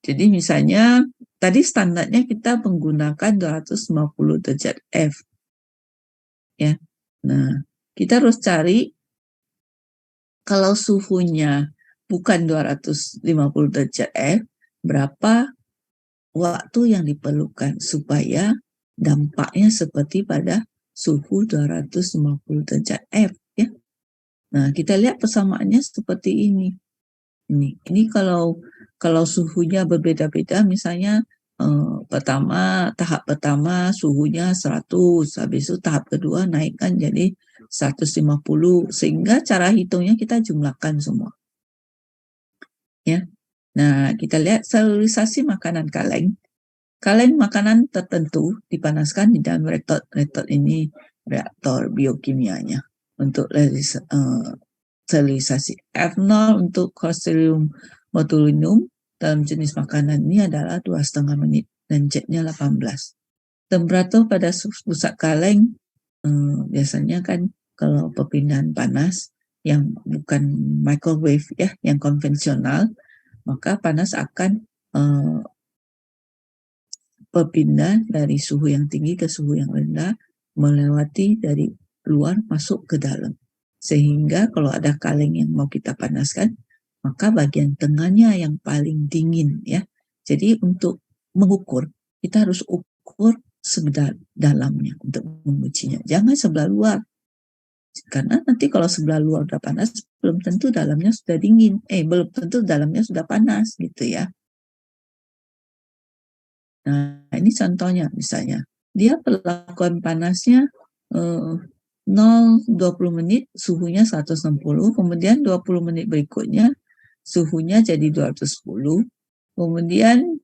Jadi misalnya tadi standarnya kita menggunakan 250 derajat F. Ya. Nah, kita harus cari kalau suhunya bukan 250 derajat F, berapa waktu yang diperlukan supaya dampaknya seperti pada suhu 250 derajat F. Ya. Nah, kita lihat persamaannya seperti ini. Ini kalau suhunya berbeda-beda, misalnya tahap pertama suhunya 100, habis itu tahap kedua naikkan jadi 150, sehingga cara hitungnya kita jumlahkan semua. Ya. Nah, kita lihat sterilisasi makanan kaleng. Kaleng makanan tertentu dipanaskan di dalam reaktor ini, reaktor biokimianya untuk sterilisasi. F0 untuk Clostridium botulinum dalam jenis makanan ini adalah 2,5 menit dan Z-nya 18. Temperatur pada pusat kaleng biasanya kan kalau perpindahan panas yang bukan microwave ya, yang konvensional, maka panas akan berpindah dari suhu yang tinggi ke suhu yang rendah melewati dari luar masuk ke dalam. Sehingga kalau ada kaleng yang mau kita panaskan, maka bagian tengahnya yang paling dingin ya. Jadi untuk mengukur, kita harus ukur sebelah dalamnya untuk mengujinya. Jangan sebelah luar. Karena nanti kalau sebelah luar udah panas, belum tentu dalamnya sudah dingin. Belum tentu dalamnya sudah panas gitu ya. Nah, ini contohnya misalnya. Dia perlakuan panasnya 0-20 menit, suhunya 160. Kemudian 20 menit berikutnya, suhunya jadi 210. Kemudian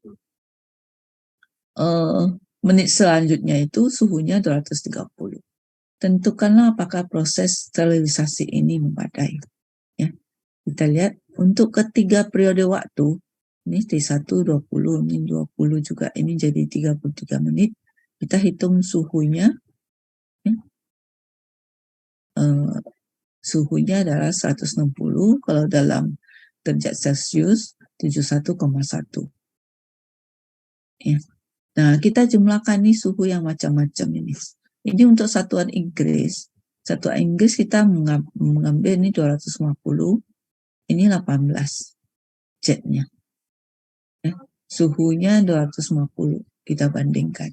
menit selanjutnya itu suhunya 230. Tentukanlah apakah proses sterilisasi ini memadai. Ya, kita lihat untuk ketiga periode waktu, ini T1 20, ini 20 juga, ini jadi 33 menit. Kita hitung suhunya. Ya. Suhunya adalah 160, kalau dalam derajat Celcius 71,1. Ya. Nah, kita jumlahkan nih suhu yang macam-macam ini. Ini untuk satuan Inggris. Satuan Inggris kita mengambil ini 250, ini 18 jetnya. Ya. Suhunya 250, kita bandingkan.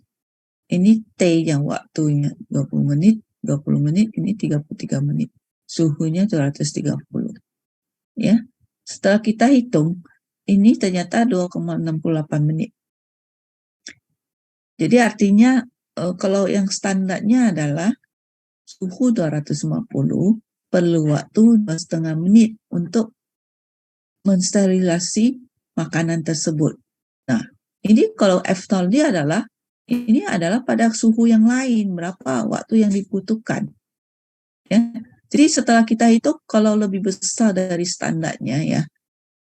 Ini T yang waktunya 20 menit, 20 menit, ini 33 menit. Suhunya 230. Ya. Setelah kita hitung, ini ternyata 2,68 menit. Jadi artinya kalau yang standarnya adalah suhu 250, perlu waktu 2,5 menit untuk mensterilasi makanan tersebut. Nah, ini kalau F0 ini adalah pada suhu yang lain, berapa waktu yang dibutuhkan. Ya. Jadi setelah kita hitung, kalau lebih besar dari standarnya ya,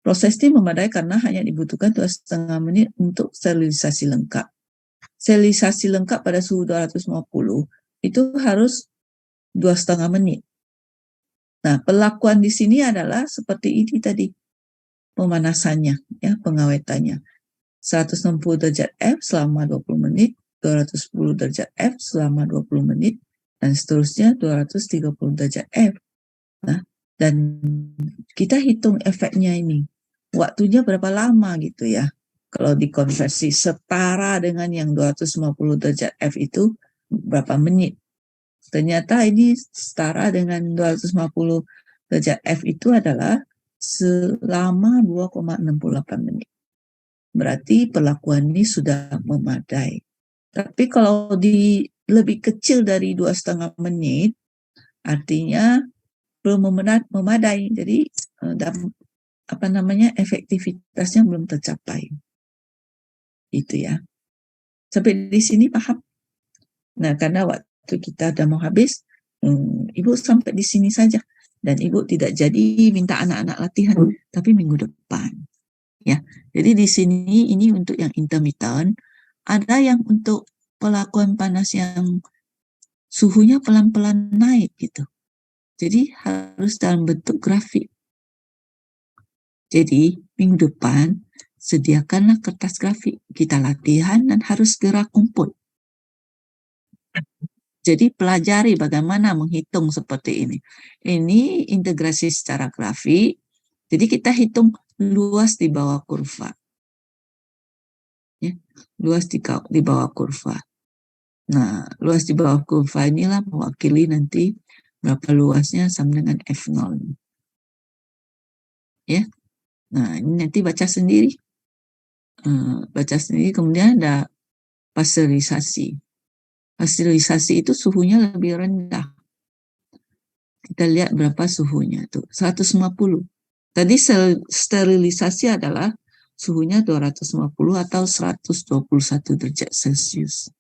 proses ini memadai karena hanya dibutuhkan 2,5 menit untuk sterilisasi lengkap. Sterilisasi lengkap pada suhu 250 itu harus 2,5 menit. Nah, perlakuan di sini adalah seperti ini tadi, pemanasannya, ya, pengawetannya. 160 derajat F selama 20 menit, 210 derajat F selama 20 menit, dan seterusnya 230 derajat F. Nah, dan kita hitung efeknya ini. Waktunya berapa lama gitu ya. Kalau dikonversi setara dengan yang 250 derajat F itu berapa menit. Ternyata ini setara dengan 250 derajat F itu adalah selama 2,68 menit. Berarti perlakuan ini sudah memadai. Tapi kalau lebih kecil dari 2,5 menit, artinya belum memadai. Jadi efektivitasnya belum tercapai. Itu ya. Sampai di sini paham? Nah, karena waktu kita udah mau habis, Ibu sampai di sini saja. Dan Ibu tidak jadi minta anak-anak latihan, tapi minggu depan. Ya, jadi di sini ini untuk yang intermittent, ada yang untuk pelakuan panas yang suhunya pelan-pelan naik gitu. Jadi harus dalam bentuk grafik. Jadi minggu depan sediakanlah kertas grafik. Kita latihan dan harus gerak kumpul. Jadi pelajari bagaimana menghitung seperti ini. Ini integrasi secara grafik. Jadi kita hitung luas di bawah kurva. Ya, luas di bawah kurva. Nah, luas di bawah kurva inilah mewakili nanti berapa luasnya sama dengan F0. Ya. Nah, ini nanti baca sendiri. Kemudian ada pasteurisasi. Pasteurisasi itu suhunya lebih rendah. Kita lihat berapa suhunya tuh, 150. Tadi sterilisasi adalah suhunya 250 atau 121 derajat Celcius.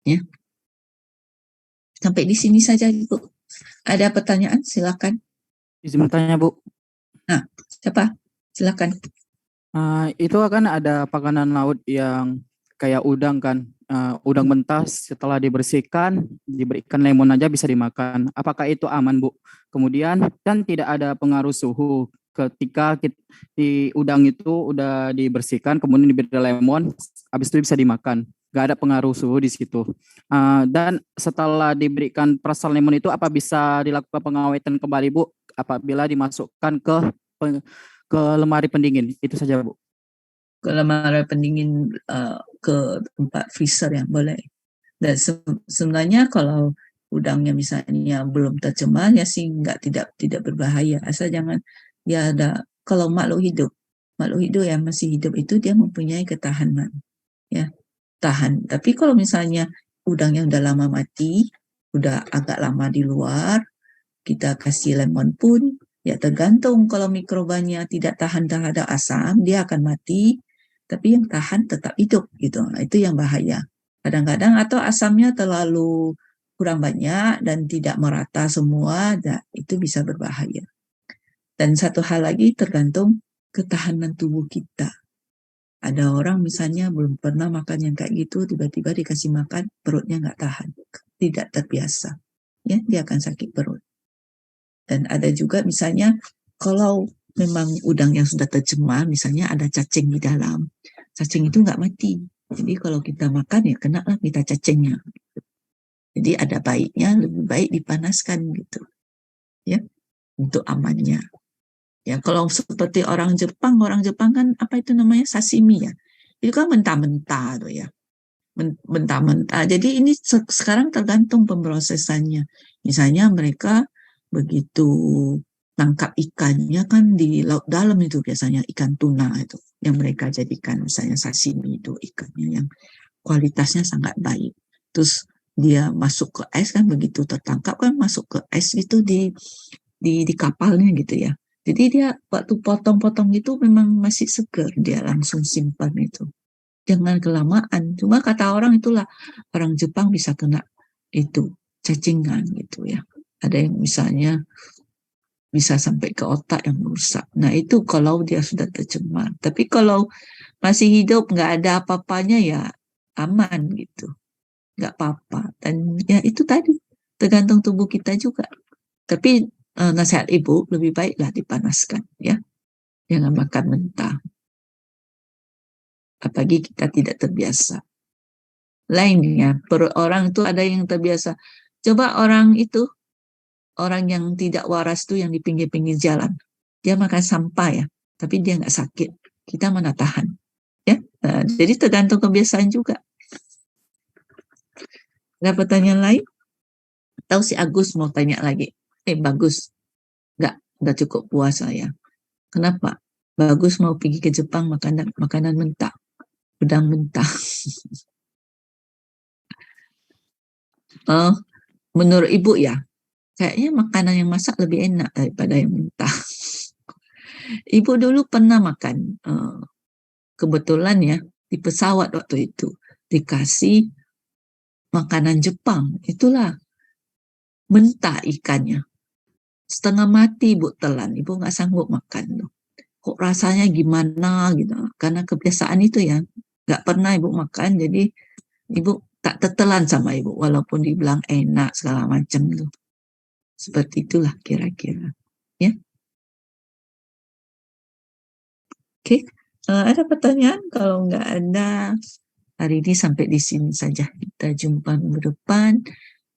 Ya. Sampai di sini saja, Ibu. Ada pertanyaan? Silakan. Izin bertanya, Bu. Nah, siapa? Silakan. Itu kan ada makanan laut yang kayak udang kan, udang mentah setelah dibersihkan, diberikan lemon aja bisa dimakan. Apakah itu aman, Bu? Kemudian dan tidak ada pengaruh suhu ketika di udang itu udah dibersihkan, kemudian diberi lemon, habis itu bisa dimakan. nggak ada pengaruh suhu di situ. Dan setelah diberikan perasal lemon itu, apa bisa dilakukan pengawetan kembali, Bu? Apabila dimasukkan ke lemari pendingin, itu saja, Bu. Ke lemari pendingin, ke tempat freezer yang boleh. Dan sebenarnya kalau udangnya misalnya belum tercemar ya sih tidak berbahaya, asal jangan ya ada. Kalau makhluk hidup yang masih hidup itu dia mempunyai ketahanan, ya tahan. Tapi kalau misalnya udang yang udah lama mati, udah agak lama di luar, kita kasih lemon pun ya tergantung. Kalau mikrobanya tidak tahan terhadap asam, dia akan mati. Tapi yang tahan tetap hidup gitu. Nah, itu yang bahaya. Kadang-kadang atau asamnya terlalu kurang banyak dan tidak merata semua, itu bisa berbahaya. Dan satu hal lagi tergantung ketahanan tubuh kita. Ada orang misalnya belum pernah makan yang kayak gitu, tiba-tiba dikasih makan, perutnya nggak tahan, tidak terbiasa, ya dia akan sakit perut. Dan ada juga misalnya kalau memang udang yang sudah tercemar, misalnya ada cacing di dalam, cacing itu nggak mati. Jadi kalau kita makan ya kenalah kita cacingnya. Jadi ada baiknya lebih baik dipanaskan gitu, ya untuk amannya. Ya, kalau seperti orang Jepang kan apa itu namanya sashimi ya. Itu kan mentah-mentah tuh ya. Mentah-mentah. Jadi ini sekarang tergantung pemrosesannya. Misalnya mereka begitu tangkap ikannya kan di laut dalam itu biasanya ikan tuna itu yang mereka jadikan misalnya sashimi itu ikannya yang kualitasnya sangat baik. Terus dia masuk ke es kan begitu tertangkap kan masuk ke es itu di kapalnya gitu ya. Jadi dia waktu potong-potong itu memang masih segar, dia langsung simpan itu. Jangan kelamaan. Cuma kata orang itulah, orang Jepang bisa kena itu, cacingan gitu ya. Ada yang misalnya bisa sampai ke otak yang rusak. Nah itu kalau dia sudah tercemar. Tapi kalau masih hidup, nggak ada apa-apanya ya aman gitu. Nggak apa-apa. Dan ya itu tadi, tergantung tubuh kita juga. Tapi nasihat ibu lebih baiklah dipanaskan ya, jangan makan mentah. Apalagi kita tidak terbiasa. Lainnya, perut orang itu ada yang terbiasa. Coba orang yang tidak waras tuh yang di pinggir-pinggir jalan, dia makan sampah ya, tapi dia nggak sakit. Kita mana tahan ya. Nah, jadi tergantung kebiasaan juga. Ada pertanyaan lain? Atau si Agus mau tanya lagi? Bagus. Nggak cukup puas saya. Kenapa? Bagus mau pergi ke Jepang makanan mentah, udang mentah. Oh, menurut ibu ya, kayaknya makanan yang masak lebih enak daripada yang mentah. Ibu dulu pernah makan, kebetulan ya di pesawat waktu itu dikasih makanan Jepang, itulah mentah ikannya, setengah mati ibu telan, ibu nggak sanggup makan tuh. Kok rasanya gimana gitu, karena kebiasaan itu ya, nggak pernah ibu makan, jadi ibu tak tertelan sama ibu, walaupun dibilang enak segala macam tuh. Seperti itulah kira-kira. Ya. Oke, ada pertanyaan? Kalau nggak ada, hari ini sampai di sini saja. Kita jumpa minggu depan.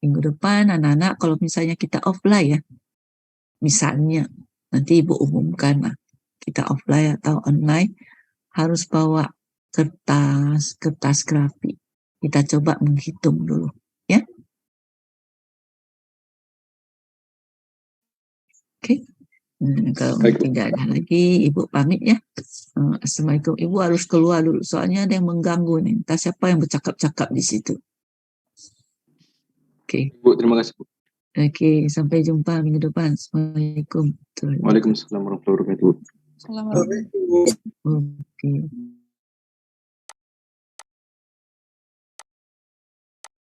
Minggu depan anak-anak kalau misalnya kita offline ya, misalnya nanti ibu umumkan lah, kita offline atau online, harus bawa kertas grafik. Kita coba menghitung dulu, ya. Oke. Kalau tidak ada lagi, ibu pamit ya. Assalamualaikum. Ibu harus keluar dulu, soalnya ada yang mengganggu nih. Entah siapa yang bercakap-cakap di situ. Oke. Bu, terima kasih, Bu. Oke, sampai jumpa minggu depan. Assalamualaikum. Waalaikumsalam warahmatullahi wabarakatuh. Assalamualaikum. Oke.